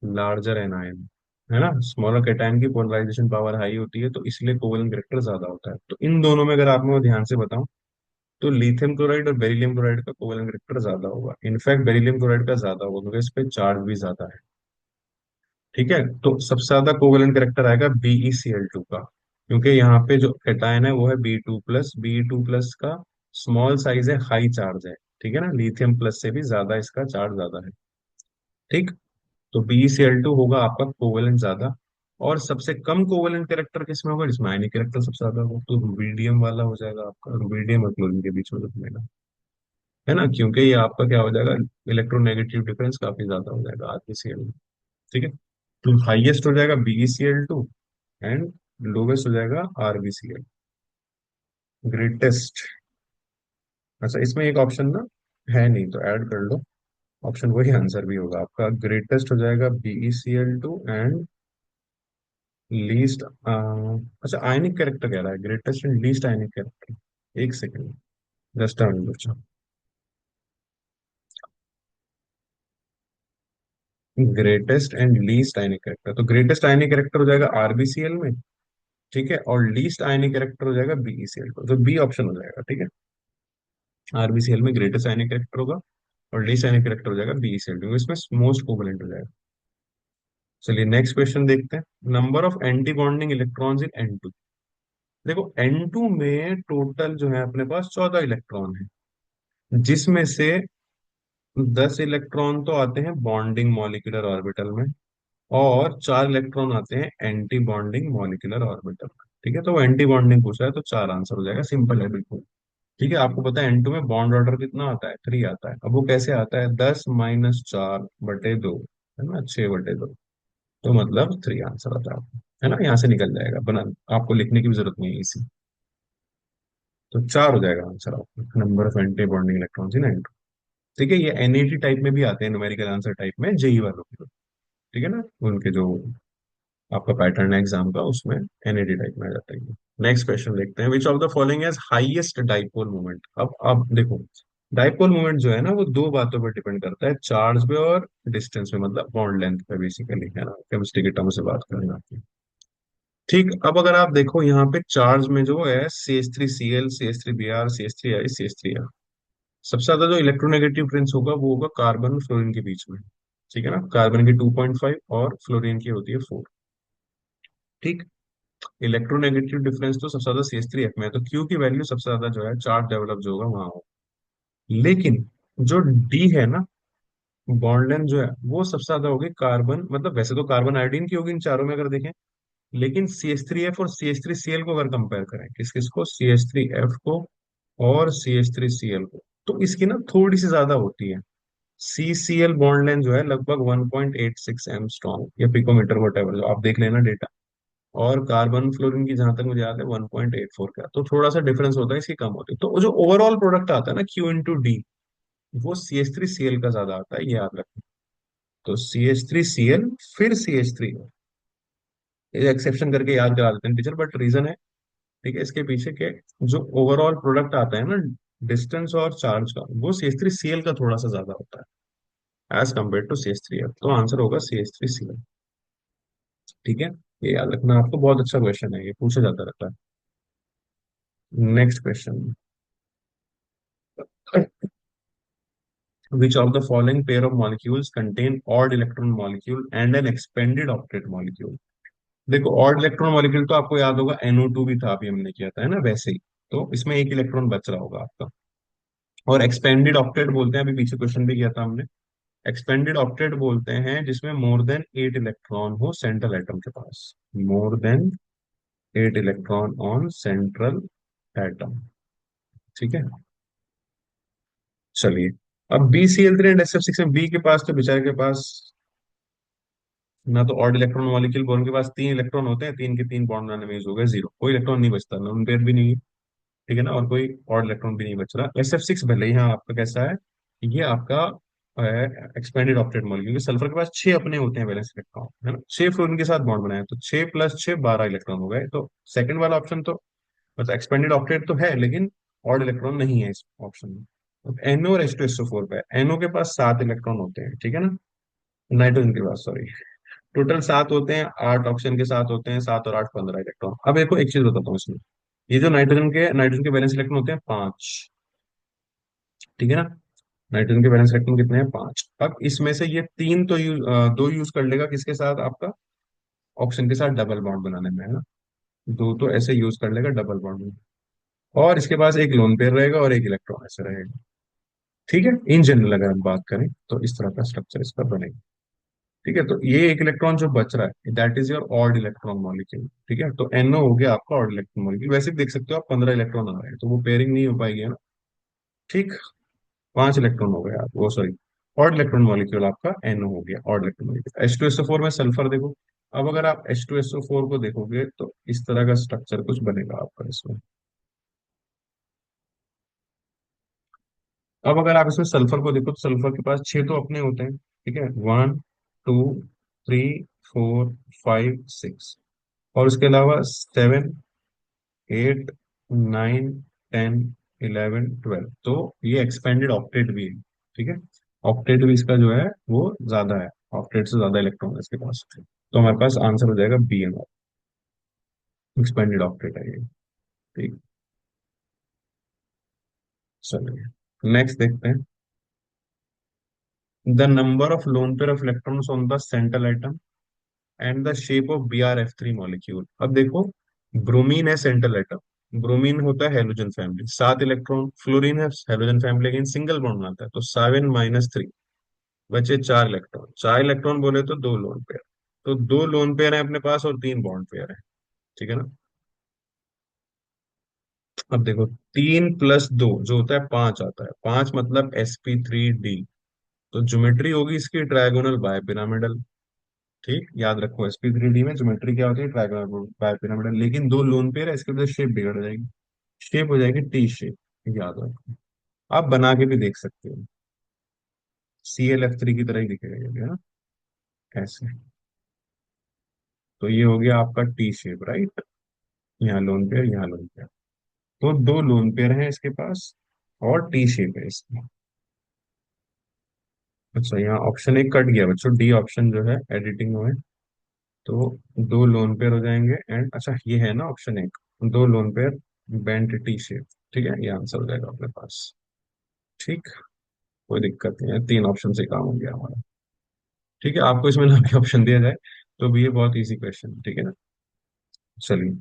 लार्जर एनायन, है ना। स्मॉलर केटायन की पोलराइजेशन पावर हाई होती है, तो इसलिए कोवलेंट कैरेक्टर ज्यादा होता है। तो इन दोनों में अगर आपको मैं ध्यान से बताऊं, तो लिथियम क्लोराइड और बेरिलियम क्लोराइड का कोवलेंट कैरेक्टर ज्यादा होगा। इनफैक्ट बेरिलियम क्लोराइड का ज्यादा होगा क्योंकि इस पे चार्ज भी ज्यादा है। ठीक है, तो सबसे ज्यादा कोवेलेंट करेक्टर आएगा BeCl2 का, क्योंकि यहाँ पे जो कैटायन है वो है B2 प्लस। B2 प्लस का स्मॉल साइज है, हाई चार्ज है। ठीक है ना, लिथियम प्लस से भी ज्यादा इसका चार्ज ज्यादा है। ठीक, तो BeCl2 होगा आपका कोवेलेंट ज्यादा। और सबसे कम कोवेलेंट कैरेक्टर किसमें होगा? जिसमें आयनिक कैरेक्टर सबसे ज्यादा होगा, तो रुबिडियम वाला हो जाएगा आपका, रुबिडियम और क्लोरीन के बीच में जो बनेगा, है ना, क्योंकि ये आपका क्या हो जाएगा, इलेक्ट्रोनेगेटिव डिफरेंस काफी ज्यादा हो जाएगा RbCl। ठीक है, तो हाईएस्ट हो जाएगा BeCl2 एंड लोवेस्ट हो जाएगा RbCl। ग्रेटेस्ट, अच्छा इसमें एक ऑप्शन ना है नहीं, तो ऐड कर लो। ऑप्शन वही आंसर भी होगा आपका, ग्रेटेस्ट हो जाएगा BeCl2 एंड लीस्ट। अच्छा, आयनिक कैरेक्टर कह रहा है, greatest and least ionic character. एक second, just a minute. Greatest and least ionic character, तो ग्रेटेस्ट आयनिक कैरेक्टर हो जाएगा RbCl में। ठीक है, और लीस्ट आयनिक कैरेक्टर हो जाएगा BeCl को, तो बी ऑप्शन हो जाएगा। ठीक है, RbCl में ग्रेटेस्ट आयनिक कैरेक्टर होगा और लीस्ट आयनिक कैरेक्टर हो जाएगा BeCl, क्योंकि इसमें मोस्ट कोवलेंट हो जाएगा। चलिए नेक्स्ट क्वेश्चन देखते हैं। Number of anti bonding electrons in N2। देखो N2 में टोटल जो है अपने पास 14 इलेक्ट्रॉन है, जिसमें से 10 इलेक्ट्रॉन तो आते हैं बॉन्डिंग मॉलिक्यूलर ऑर्बिटल में, और 4 इलेक्ट्रॉन आते हैं एंटी बॉन्डिंग मॉलिक्यूलर ऑर्बिटल में। ठीक है, तो वो एंटी बॉन्डिंग पूछा है, तो चार आंसर हो जाएगा, सिंपल है बिल्कुल। ठीक है, आपको पता है N2 में बॉन्ड ऑर्डर कितना आता है? 3 आता है। अब वो कैसे आता है? 10-4/2, है ना, 6/2। तो मतलब 3 आंसर आता है आपको, है ना, यहाँ से निकल जाएगा, बना आपको लिखने की भी जरूरत नहीं है इसी। तो 4 हो जाएगा आंसर आपका, number of anti bonding electrons in N2। ठीक है, ये NAT टाइप में भी आते हैं, न्यूमेरिकल आंसर टाइप में, जेई वालों के। ठीक है ना, उनके जो आपका पैटर्न है एग्जाम का, उसमें NAT टाइप में आ जाता है। नेक्स्ट क्वेश्चन देखते हैं, विच of the following has highest dipole moment. अब देखो, डाइपोल मोमेंट जो है ना, वो दो बातों पर डिपेंड करता है, चार्ज पे और डिस्टेंस पे, मतलब बॉन्ड लेंथ पे बेसिकली, है ना, केमिस्ट्री के टर्म से बात करना आपकी। ठीक, अब अगर आप देखो यहाँ पे चार्ज में जो है CH3Cl, CH3Br, CH3I, CH3r, सबसे ज्यादा जो इलेक्ट्रोनेगेटिव डिफरेंस होगा वो होगा कार्बन और फ्लोरीन के बीच में। ठीक है ना, कार्बन की 2.5 और फ्लोरीन की होती है 4। ठीक, इलेक्ट्रोनेगेटिव डिफरेंस तो सबसे ज्यादा CH3F में है, तो Q की वैल्यू सबसे ज्यादा जो है चार्ज डेवलप जो होगा वहां होगा। लेकिन जो D है ना, बॉन्ड लेंथ जो है वो सबसे ज्यादा होगी कार्बन, मतलब वैसे तो कार्बन आयोडीन की होगी इन चारों में अगर देखें, लेकिन CH3F और CH3Cl को अगर कंपेयर करें, किस किस को, CH3F को और CH3Cl को, तो इसकी ना थोड़ी सी ज्यादा होती है। CCl बॉन्ड लेंथ जो है लगभग 1.86 एंगस्ट्रॉम या पिकोमीटर वटेवर, जो आप देख लेना डेटा। और कार्बन फ्लोरीन की जहां तक मुझे याद है 1.84 का, तो थोड़ा सा डिफरेंस होता है, इसकी कम होती है। तो जो ओवरऑल प्रोडक्ट आता है ना Q/D, वो CH3Cl का ज्यादा आता है, ये याद रखना। तो CH3Cl फिर CH3, ये एक्सेप्शन करके याद करा देते हैं टीचर, बट रीजन है, ठीक है, इसके पीछे के जो ओवरऑल प्रोडक्ट आता है ना, डिस्टेंस और चार्ज का, वो CH3Cl का थोड़ा सा ज्यादा होता है एज कम्पेयर टू CH3F, तो आंसर होगा CH3Cl। ठीक है, ये याद रखना आपको, बहुत अच्छा क्वेश्चन है, ये पूछा जाता रहता है। Next question, which of the following pair of molecules contain odd electron molecule and an expanded octet molecule। देखो, ऑड इलेक्ट्रॉन मॉलिक्यूल तो आपको याद होगा NO2 भी था, अभी हमने किया था, है ना, वैसे ही। तो इसमें एक इलेक्ट्रॉन बच रहा होगा आपका। और एक्सपेंडेड ऑक्टेट बोलते हैं, अभी पीछे क्वेश्चन भी किया था हमने। एक्सपेंडेड ऑक्टेट बोलते हैं जिसमें मोर देन 8 इलेक्ट्रॉन हो सेंट्रल एटम के पास, more than 8 electron on central atom. ठीक है। चलिए, अब BCl3 एंड SF6 में बी के पास तो बेचारे के पास ना तो ऑड इलेक्ट्रॉन मॉलिक्यूल, बोन के पास तीन इलेक्ट्रॉन होते हैं, तीन के तीन बॉन्ड बनाने में यूज हो गए, जीरो, कोई इलेक्ट्रॉन नहीं बचता, नॉन पेयर भी नहीं है। ठीक है ना, और कोई ऑड इलेक्ट्रॉन भी नहीं बच रहा। SF6 भले ही, हाँ आपका कैसा है, ये आपका एक्सपेंडेड ऑक्टेट मॉलिक्यूल, क्योंकि सल्फर के पास छह अपने होते हैं वैलेंस इलेक्ट्रॉन, है ना, छह फ्लोरीन के साथ बॉन्ड बनाए, तो छह प्लस छह 12 इलेक्ट्रॉन हो गए। तो सेकंड वाला ऑप्शन तो मतलब एक्सपेंडेड ऑक्टेट तो है, लेकिन ऑड इलेक्ट्रॉन नहीं है इस ऑप्शन में। अब NO और H2SO4 पे, NO के पास सात इलेक्ट्रॉन होते हैं, ठीक है ना, नाइट्रोजन के पास, सॉरी, टोटल सात होते हैं, आठ ऑक्सीजन के साथ होते हैं, सात और आठ 15 इलेक्ट्रॉन। अब देखो एक चीज बताता हूँ इसमें, ये जो नाइट्रोजन के वैलेंस इलेक्ट्रॉन होते हैं पांच, ठीक है ना, नाइट्रोजन के वैलेंस इलेक्ट्रॉन कितने हैं, पांच। अब इसमें से ये तीन तो दो यूज कर लेगा किसके साथ, आपका ऑक्सीजन के साथ डबल बॉन्ड बनाने में, है ना, दो तो ऐसे यूज कर लेगा डबल बॉन्ड में, और इसके पास एक लोन पेयर रहेगा और एक इलेक्ट्रॉन ऐसे रहेगा। ठीक है, इन जनरल अगर हम बात करें तो इस तरह का स्ट्रक्चर इसका बनेगा। ठीक है, तो ये एक इलेक्ट्रॉन जो बच रहा है that is your odd electron molecule. ठीक है, तो NO हो गया आपका ऑड इलेक्ट्रॉन मॉलिक्यूल। वैसे भी देख सकते हो आप 15 इलेक्ट्रॉन आ रहे हैं, तो वो पेयरिंग नहीं हो पाएगी, है ना। ठीक, पांच इलेक्ट्रॉन हो गया, आप वो सॉरी, ऑड इलेक्ट्रॉन मॉलिक्यूल आपका NO हो गया, ऑड इलेक्ट्रॉन मॉलिक्यूल। H2SO4 में सल्फर देखो, अब अगर आप H2SO4 को देखोगे तो इस तरह का स्ट्रक्चर कुछ बनेगा आपका इसमें। अब अगर आप इसमें सल्फर को देखो तो सल्फर के पास छह तो अपने होते हैं, ठीक है, one, two, three, four, five, six, और उसके अलावा सेवन, एट, नाइन, 10, 11, 12, तो ये एक्सपेंडेड ऑक्टेट भी है। ठीक है, ऑक्टेट भी इसका जो है वो ज्यादा है, ऑक्टेट से ज्यादा इलेक्ट्रॉन है इसके पास, तो हमारे पास आंसर हो जाएगा बी एम, एक्सपेंडेड ऑक्टेट है ये। ठीक, चलिए नेक्स्ट देखते हैं, the number of lone pair of electrons on the central atom and the shape of BrF3 molecule. अब देखो, ब्रोमीन है सेंट्रल एटम, ब्रोमीन होता है हेलोजन फैमिली, सात इलेक्ट्रॉन, फ्लोरीन है हेलोजन फैमिली लेकिन सिंगल बॉन्ड बनाता है, तो 7 - 3, बचे चार इलेक्ट्रॉन, चार इलेक्ट्रॉन बोले तो दो लोन पेयर, तो दो लोन पेयर है अपने पास और तीन बॉन्ड पेयर है। ठीक है ना, अब देखो, तीन प्लस दो जो होता है पांच आता है, पांच मतलब sp3d, तो ज्योमेट्री होगी इसकी ट्रायगोनल बाय पिरामिडल। ठीक, याद रखो sp3d में ज्योमेट्री क्या होती है, ट्रायगोनल बाय पिरामिडल, लेकिन दो लोन पेयर है इसके वजह से शेप बिगड़ जाएगी, शेप हो जाएगी टी शेप, याद रखो। आप बना के भी देख सकते हो, ClF3 की तरह ही दिखेगा ये भी, है ना, ऐसे। तो ये हो गया आपका टी शेप, राइट, यहाँ लोन पेयर, यहाँ लोन पेयर, तो दो लोन पेयर हैं इसके पास और टी शेप है इसकी। अच्छा, यहाँ ऑप्शन एक कट गया बच्चों, डी ऑप्शन जो है एडिटिंग में, तो दो लोन पेयर हो जाएंगे एंड, अच्छा ये है ना ऑप्शन एक, दो lone pair bent T shape. ठीक है, ये आंसर हो जाएगा अपने पास। ठीक, कोई दिक्कत नहीं है, तीन ऑप्शन से काम हो गया हमारा। ठीक है, आपको इसमें ना भी ऑप्शन दिया जाए तो भी ये बहुत इजी क्वेश्चन है, ठीक है ना। चलिए,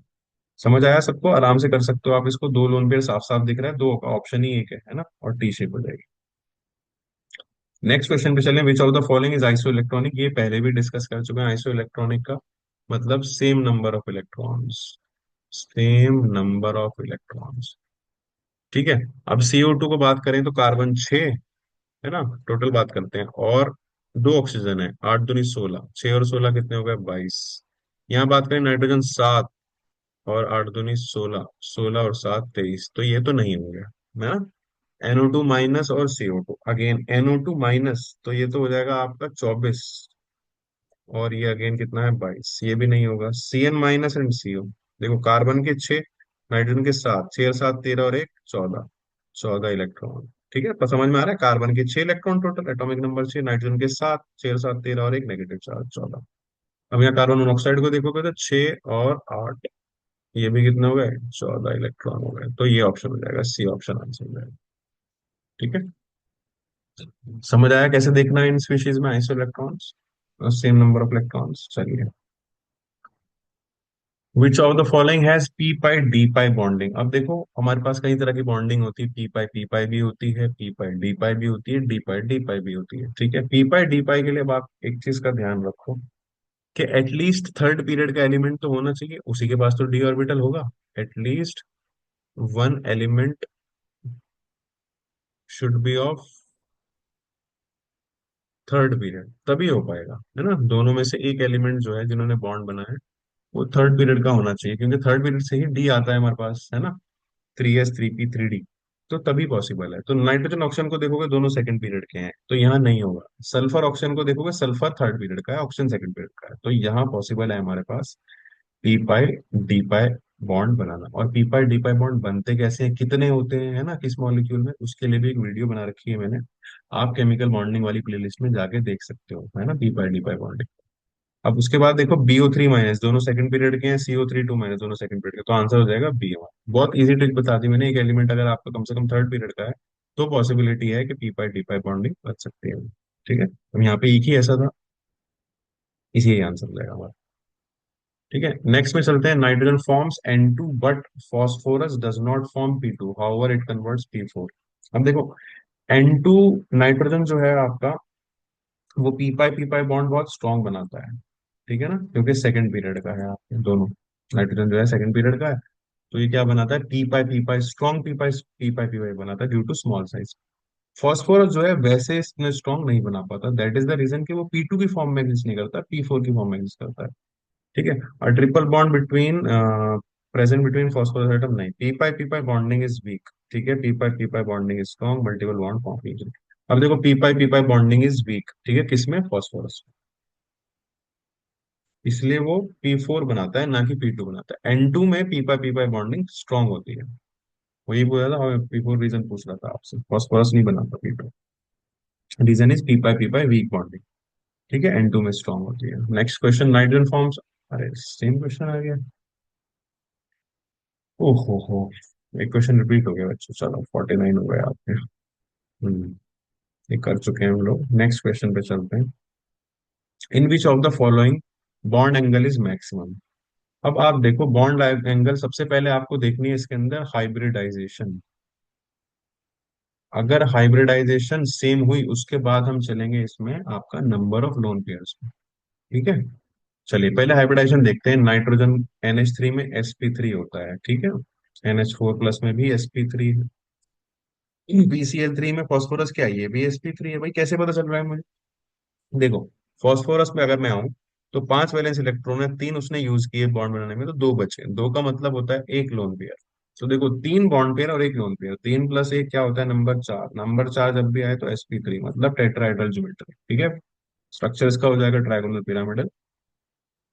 समझ आया सबको, आराम से कर सकते हो आप इसको, दो लोन पेयर साफ साफ दिख रहा है, दो का ऑप्शन ही एक है ना, और टी शेप हो जाएगी। नेक्स्ट क्वेश्चन पे चलें, विच of the following is iso electronic, ये पहले भी डिस्कस कर चुके हैं, आइसो इलेक्ट्रॉनिक का मतलब same number of electrons, same number of electrons. ठीक है, अब CO2 को बात करें तो कार्बन 6 है ना, टोटल बात करते हैं, और दो ऑक्सीजन है, आठ दूनी 16, 6 और 16 कितने हो गए, 22। यहाँ बात करें नाइट्रोजन 7 और आठ दूनी 16, 16 और 7 23, तो ये तो नहीं हो गया है ना। NO2 माइनस और CO2, अगेन NO2 माइनस, तो ये तो हो जाएगा आपका 24, और ये अगेन कितना है, 22, ये भी नहीं होगा। CN माइनस एंड CO, देखो कार्बन के 6, नाइट्रोजन के 7, 6 और 7 13 और एक 14, 14 इलेक्ट्रॉन। ठीक है, पर समझ में आ रहा है, कार्बन के 6 electron total, atomic number 6, nitrogen के 7, 6 और 7 13 और एक नेगेटिव चार्ज 14। अब यहाँ कार्बन मोनोऑक्साइड को देखोगे तो 6 और 8, ये भी कितने हो गए, 14 इलेक्ट्रॉन हो गए, तो ये ऑप्शन हो जाएगा, सी ऑप्शन आंसर हो जाएगा। ठीक है, समझ आया कैसे देखना है इन स्पीशीज में iso electrons, same number of electrons. चलिए, which of the following has p pi d pi bonding. अब देखो हमारे पास कई तरह की बॉन्डिंग होती है, पी पाई भी होती है, पी पाई डी पाई भी होती है, डी पाई भी होती है। ठीक है, पी पाई डी पाई के लिए अब आप एक चीज का ध्यान रखो कि एटलीस्ट थर्ड पीरियड का एलिमेंट तो होना चाहिए, उसी के पास तो डी ऑर्बिटल होगा, at least one element should be of third period, तभी हो पाएगा, है ना। दोनों में से एक एलिमेंट जो है जिन्होंने बॉन्ड बना है वो थर्ड पीरियड का होना चाहिए, क्योंकि थर्ड पीरियड से ही डी आता है हमारे पास, है ना। 3s 3p 3d, तो तभी पॉसिबल है। तो नाइट्रोजन ऑक्सीजन को देखोगे दोनों सेकंड पीरियड के हैं, तो यहाँ नहीं होगा। सल्फर ऑक्सीजन को देखोगे, सल्फर थर्ड पीरियड का है, ऑक्सीजन सेकंड पीरियड का है, तो यहाँ पॉसिबल है हमारे पास P pi d pi bond बनाना। और P pi d pi bond बनते कैसे हैं, कितने होते हैं, है ना, किस मॉलिक्यूल में, उसके लिए भी एक वीडियो बना रखी है मैंने। आप केमिकल बॉन्डिंग वाली प्लेलिस्ट में जाके देख सकते हो, है ना, P pi d pi bonding. अब उसके बाद देखो BO3 माइनस, दोनों सेकंड पीरियड के हैं, CO3 2 माइनस, दोनों सेकंड पीरियड के, तो आंसर हो जाएगा बी हमारा। बहुत इजी ट्रिक बता दी मैंने। एक एलिमेंट अगर आपका कम से कम थर्ड पीरियड का है तो पॉसिबिलिटी है कि P pi d pi bonding बन सकती है। ठीक है, अब यहाँ पे एक ही ऐसा था, इसी आंसर हो जाएगा हमारा। ठीक है, नेक्स्ट में चलते हैं। Nitrogen forms N2 but phosphorus does not form P2, however it converts P4। अब देखो, N2 नाइट्रोजन जो है आपका, वो पी पाई बॉन्ड बहुत स्ट्रांग बनाता है, ठीक है ना, क्योंकि सेकंड पीरियड का है आपके दोनों। नाइट्रोजन जो है सेकंड पीरियड का है, तो ये क्या बनाता है, P pi strong P pi बनाता है due to small size. Phosphorus जो है वैसे इसमें स्ट्रॉन्ग नहीं बना पाता, दैट इज द रीजन कि वो P2 की फॉर्म में एग्जिस्ट नहीं करता, P4 की फॉर्म में एग्जिस्ट करता है। ठीक है, और triple bond between present between phosphorus atom नहीं, p pi bonding is weak. ठीक है, P pi bonding is strong, multiple bond form. अब देखो, p pi bonding is weak, ठीक है, किसमें, फॉस्फोरस, इसलिए वो P4 बनाता है ना कि P2 बनाता है। N2 में पी पाई बॉन्डिंग स्ट्रांग होती है, वही बोला था, और P4 रीजन पूछ रहा था आपसे, फॉस्फोरस नहीं बनाता P2। Reason is P pi weak bonding. ठीक है, N2 में स्ट्रांग होती है। नेक्स्ट क्वेश्चन, नाइट्रोजन फॉर्म्स, अरे सेम क्वेश्चन आ गया, ओहो हो, एक क्वेश्चन रिपीट हो गया बच्चों। चलो 49 हो गए आपके। हम्म, ये कर चुके हैं हम लोग। नेक्स्ट क्वेश्चन पे चलते हैं। In which of the following bond angle is maximum. अब आप देखो, बॉन्ड एंगल सबसे पहले आपको देखनी है इसके अंदर हाइब्रिडाइजेशन। अगर हाइब्रिडाइजेशन सेम हुई उसके बाद हम चलेंगे इसमें आपका नंबर ऑफ लोन पेयर्स में। ठीक है, चलिए पहले हाइब्रिडाइजेशन देखते हैं। नाइट्रोजन NH3 में sp3 होता है, ठीक है, NH4 प्लस में भी sp3 है। BCl3 में फॉस्फोरस क्या है, ये भी sp3 है। भाई कैसे पता चल रहा है मुझे, देखो, फॉस्फोरस में अगर मैं आऊं तो 5 वैलेंस इलेक्ट्रॉन है, 3 उसने यूज किए बॉन्ड बनाने में, तो 2 बचे। 2 का मतलब होता है एक लोन पेयर। तो देखो, 3 बॉन्ड पेयर और एक लोन पेयर, 3 + 1 क्या होता है, नंबर 4। नंबर 4 जब भी आए तो sp3, मतलब टेट्राहेड्रल ज्योमेट्री। ठीक है, स्ट्रक्चर इसका हो जाएगा ट्रायगोनल पिरामिडल,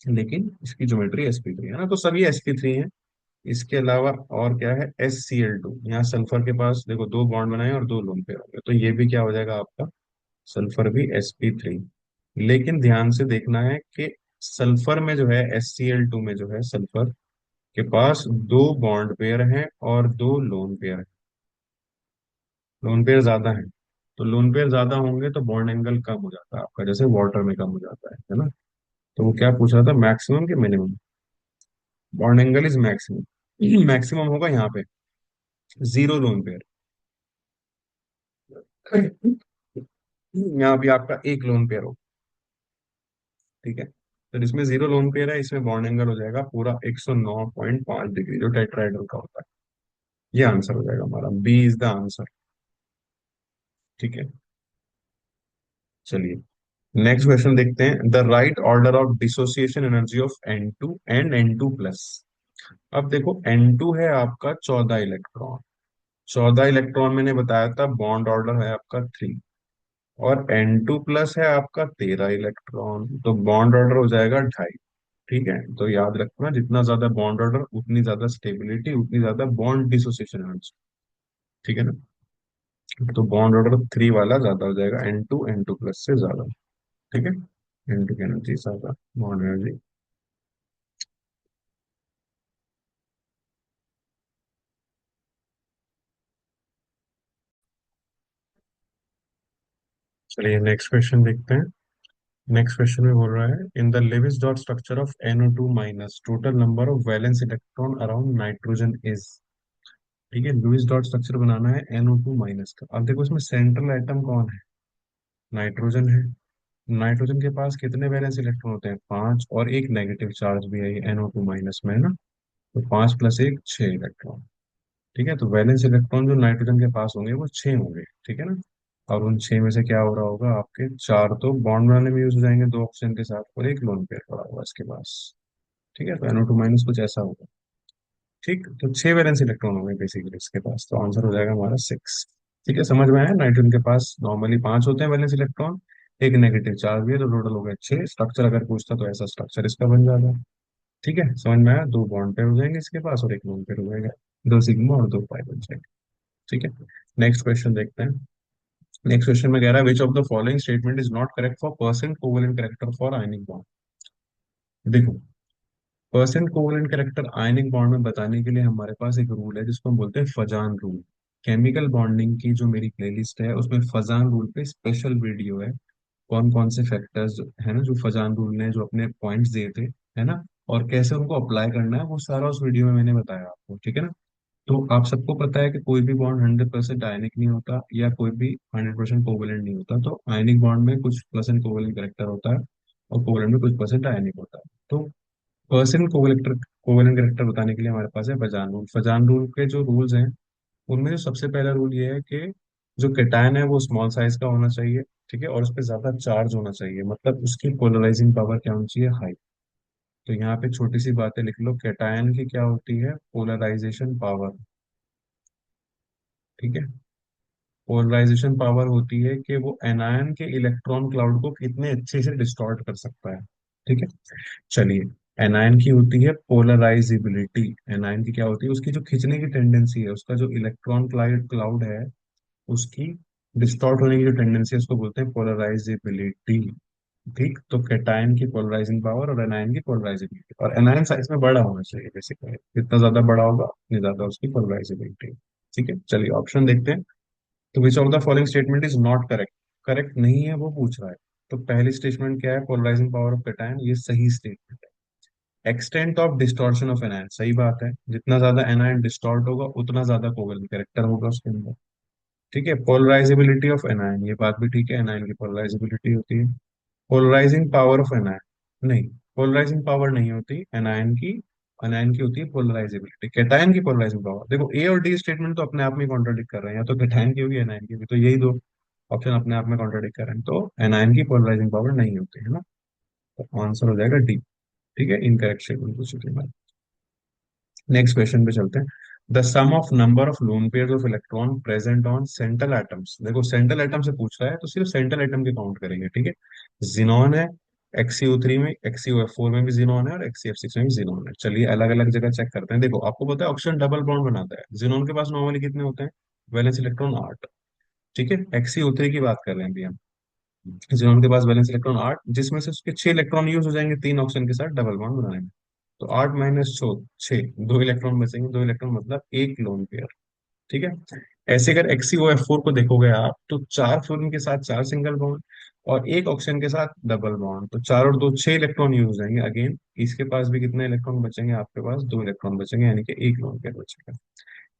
लेकिन इसकी ज्योमेट्री sp3 है ना, तो सभी sp3 है। इसके अलावा और क्या है, SCl2, यहाँ सल्फर के पास देखो 2 बॉन्ड बनाए और 2 लोन पेयर हो गए, तो ये भी क्या हो जाएगा आपका, सल्फर भी sp3। लेकिन ध्यान से देखना है कि सल्फर में जो है, SCl2 में जो है, सल्फर के पास 2 बॉन्ड पेयर हैं और 2 लोन पेयर हैं। लोन पेयर ज्यादा है, तो लोन पेयर ज्यादा होंगे तो बॉन्ड एंगल कम हो जाता है आपका, जैसे वाटर में कम हो जाता है ना। तो वो क्या पूछ रहा था, मैक्सिमम कि minimum, bond angle is maximum. Maximum होगा यहाँ पे 0 लोन पेयर। यहाँ भी आपका एक लोन पेयर हो, ठीक है। तो इसमें 0 लोन पेयर है, इसमें बॉन्ड एंगल हो जाएगा पूरा 109.5 डिग्री, जो टेट्राहेड्रल का होता है। ये आंसर हो जाएगा हमारा, बी इज द आंसर। ठीक है, चलिए नेक्स्ट क्वेश्चन देखते हैं। The right order of dissociation energy of N2 and N2 plus. अब देखो, N2 है आपका 14 इलेक्ट्रॉन, 14 इलेक्ट्रॉन मैंने बताया था, बॉन्ड ऑर्डर है आपका 3। और N2 प्लस है आपका 13 इलेक्ट्रॉन, तो बॉन्ड ऑर्डर हो जाएगा 2.5। ठीक है, तो याद रखना, जितना ज्यादा बॉन्ड ऑर्डर उतनी ज्यादा स्टेबिलिटी, उतनी ज्यादा बॉन्ड डिसोसिएशन एनर्जी। ठीक है ना, तो बॉन्ड ऑर्डर 3 वाला ज्यादा हो जाएगा, N2 प्लस से ज्यादा। ठीक है, N2 की एनर्जी ज्यादा, बॉन्ड एनर्जी। चलिए नेक्स्ट क्वेश्चन देखते हैं। नेक्स्ट क्वेश्चन में बोल रहा है, in the Lewis dot structure of NO2 minus total number of valence electron around nitrogen is. ठीक है, लुईस डॉट स्ट्रक्चर बनाना है NO2 माइनस का। अब देखो, इसमें सेंट्रल एटम कौन है, नाइट्रोजन है। नाइट्रोजन के पास कितने वैलेंस इलेक्ट्रॉन होते हैं, 5, और एक नेगेटिव चार्ज भी है NO2 माइनस में, है ना। तो 5 + 1 6 इलेक्ट्रॉन। ठीक है, तो वैलेंस इलेक्ट्रॉन जो नाइट्रोजन के पास होंगे वो 6 होंगे, ठीक है ना। और उन 6 में से क्या हो रहा होगा, आपके 4 तो बॉन्ड बनाने में यूज हो जाएंगे 2 ऑक्सीजन के साथ, और एक लोन पेयर पड़ा होगा इसके पास। ठीक है, तो NO2 माइनस कुछ ऐसा होगा। ठीक, तो 6 वैलेंस इलेक्ट्रॉन होंगे बेसिकली इसके पास, तो आंसर हो जाएगा हमारा 6। ठीक है, समझ में आया। नाइट्रोजन के पास नॉर्मली 5 होते हैं वैलेंस इलेक्ट्रॉन, एक नेगेटिव चार्ज भी है, तो टोटल हो गया 6। स्ट्रक्चर अगर पूछता तो ऐसा स्ट्रक्चर इसका बन जाता। ठीक है, समझ में आया। 2 बॉन्ड पेयर हो जाएंगे इसके पास और एक लोन पेयर हो जाएगा, 2 सिग्मा और 2 पाई बन जाएंगे। ठीक है, नेक्स्ट क्वेश्चन देखते हैं। नेक्स्ट क्वेश्चन में कह रहा है which of the following statement is not correct for percent covalent character for ionic bond. देखो, percent covalent character ionic bond में बताने के लिए हमारे पास एक रूल है जिसको हम बोलते हैं फजान रूल। केमिकल बॉन्डिंग की जो मेरी प्लेलिस्ट है उसमें फजान रूल पे स्पेशल वीडियो है। कौन कौन से फैक्टर्स है ना जो फजान रूल ने जो अपने पॉइंट्स दिए थे, है ना, और कैसे उनको अप्लाई करना है, वो सारा उस वीडियो में मैंने बताया आपको। ठीक है ना। तो आप सबको पता है कि कोई भी बॉन्ड 100% आयनिक नहीं होता, या कोई भी 100% कोवेलेंट नहीं होता। तो आयनिक बॉन्ड में कुछ परसेंट कोवेलेंट करेक्टर होता है, और कोवेलेंट में कुछ परसेंट आयनिक होता है। तो पर्सन कोवेलेंट कोवेलेंट करेक्टर बताने के लिए हमारे पास है फजान रूल। फजान रूल के जो रूल्स हैं उनमें जो सबसे पहला रूल ये है कि जो केटायन है वो स्मॉल साइज का होना चाहिए। ठीक है, और उस पर ज्यादा चार्ज होना चाहिए, मतलब उसकी पोलराइजिंग पावर क्या होनी चाहिए, हाई। तो यहाँ पे छोटी सी बातें लिख लो, केटायन की क्या होती है, पोलराइजेशन पावर। ठीक है, पोलराइजेशन पावर होती है कि वो एनायन के इलेक्ट्रॉन क्लाउड को कितने अच्छे से डिस्टॉर्ट कर सकता है। ठीक है, चलिए। एनायन की होती है पोलराइजिबिलिटी। एनायन की क्या होती है, उसकी जो खींचने की टेंडेंसी है, उसका जो इलेक्ट्रॉन क्लाउड क्लाउड है, उसकी डिस्टॉर्ट होने की जो टेंडेंसी है उसको बोलते हैं पोलराइजिबिलिटी। ठीक, तो कैटायन की पोलराइजिंग पावर और एनायन की पोलराइजिबिलिटी, और एनायन साइज में बड़ा होना चाहिए बेसिकली, जितना ज्यादा बड़ा होगा उतनी ज्यादा उसकी पोलराइजिबिलिटी। ठीक है, चलिए ऑप्शन देखते हैं। तो विच of the following statement is not correct. Correct नहीं है वो पूछ रहा है। तो पहली स्टेटमेंट क्या है, पोलराइजिंग पावर ऑफ कैटायन, ये सही स्टेटमेंट है। Extent of distortion of anion, सही बात है, जितना ज्यादा एनायन डिस्टॉर्ट होगा उतना ज्यादा कोवेलेंट कैरेक्टर होगा उसके अंदर। ठीक है, पोलराइजिबिलिटी ऑफ एनायन, ये बात भी ठीक है, एनायन की पोलराइजिबिलिटी होती है। पोलराइजिंग पावर ऑफ एनायन, नहीं, पोलराइजिंग पावर नहीं होती एनायन की। एनायन की होती है पोलराइजिबिलिटी। कैटायन की पोलराइजिंग पावर, देखो ए और डी स्टेटमेंट तो अपने आप में कॉन्ट्राडिक्ट कर रहे हैं, या तो कैटायन की होगी एनायन की भी, तो यही दो ऑप्शन अपने आप में कॉन्ट्राडिक्ट कर रहे हैं, तो एनायन की पोलराइजिंग पावर नहीं होती है ना। तो आंसर हो जाएगा डी। ठीक है, इनकरेक्ट स्टेटमेंट पूछ चुके हैं। नेक्स्ट क्वेश्चन पे चलते हैं। The sum of number of lone pair of electron present on central atoms, देखो सेंट्रल एटम से पूछ रहा है तो सिर्फ सेंट्रल एटम के काउंट करेंगे। ठीक है, जिनॉन है, XCO3 में, XCOF4 में भी जिनॉन है, और XCF6 में भी जिनॉन है। चलिए अलग अलग जगह चेक करते हैं। देखो आपको पता है ऑक्सीजन डबल बॉन्ड बनाता है, जिनॉन के पास नॉर्मली कितने होते हैं, वैलेंस इलेक्ट्रॉन 8। ठीक है, XCO3 की बात कर रहे हैं अभी हम। जिनॉन के पास वैलेंस इलेक्ट्रॉन 8, जिसमें से उसके 6 इलेक्ट्रॉन यूज हो जाएंगे 3 ऑक्सीजन के साथ डबल बॉन्ड बनाने में। तो 8 - 6, 2 इलेक्ट्रॉन बचेंगे, 2 इलेक्ट्रॉन मतलब एक लोन पेयर। ठीक है, ऐसे अगर XCOF4 को देखोगे आप, तो 4 फ्लोरीन के साथ 4 सिंगल बॉन्ड, और एक ऑक्सीजन के साथ डबल बॉन्ड, तो 4 और 2 6 इलेक्ट्रॉन यूज हो जाएंगे। अगेन इसके पास भी कितने इलेक्ट्रॉन बचेंगे, आपके पास 2 इलेक्ट्रॉन बचेंगे, यानी कि एक लोन पेयर बचेगा।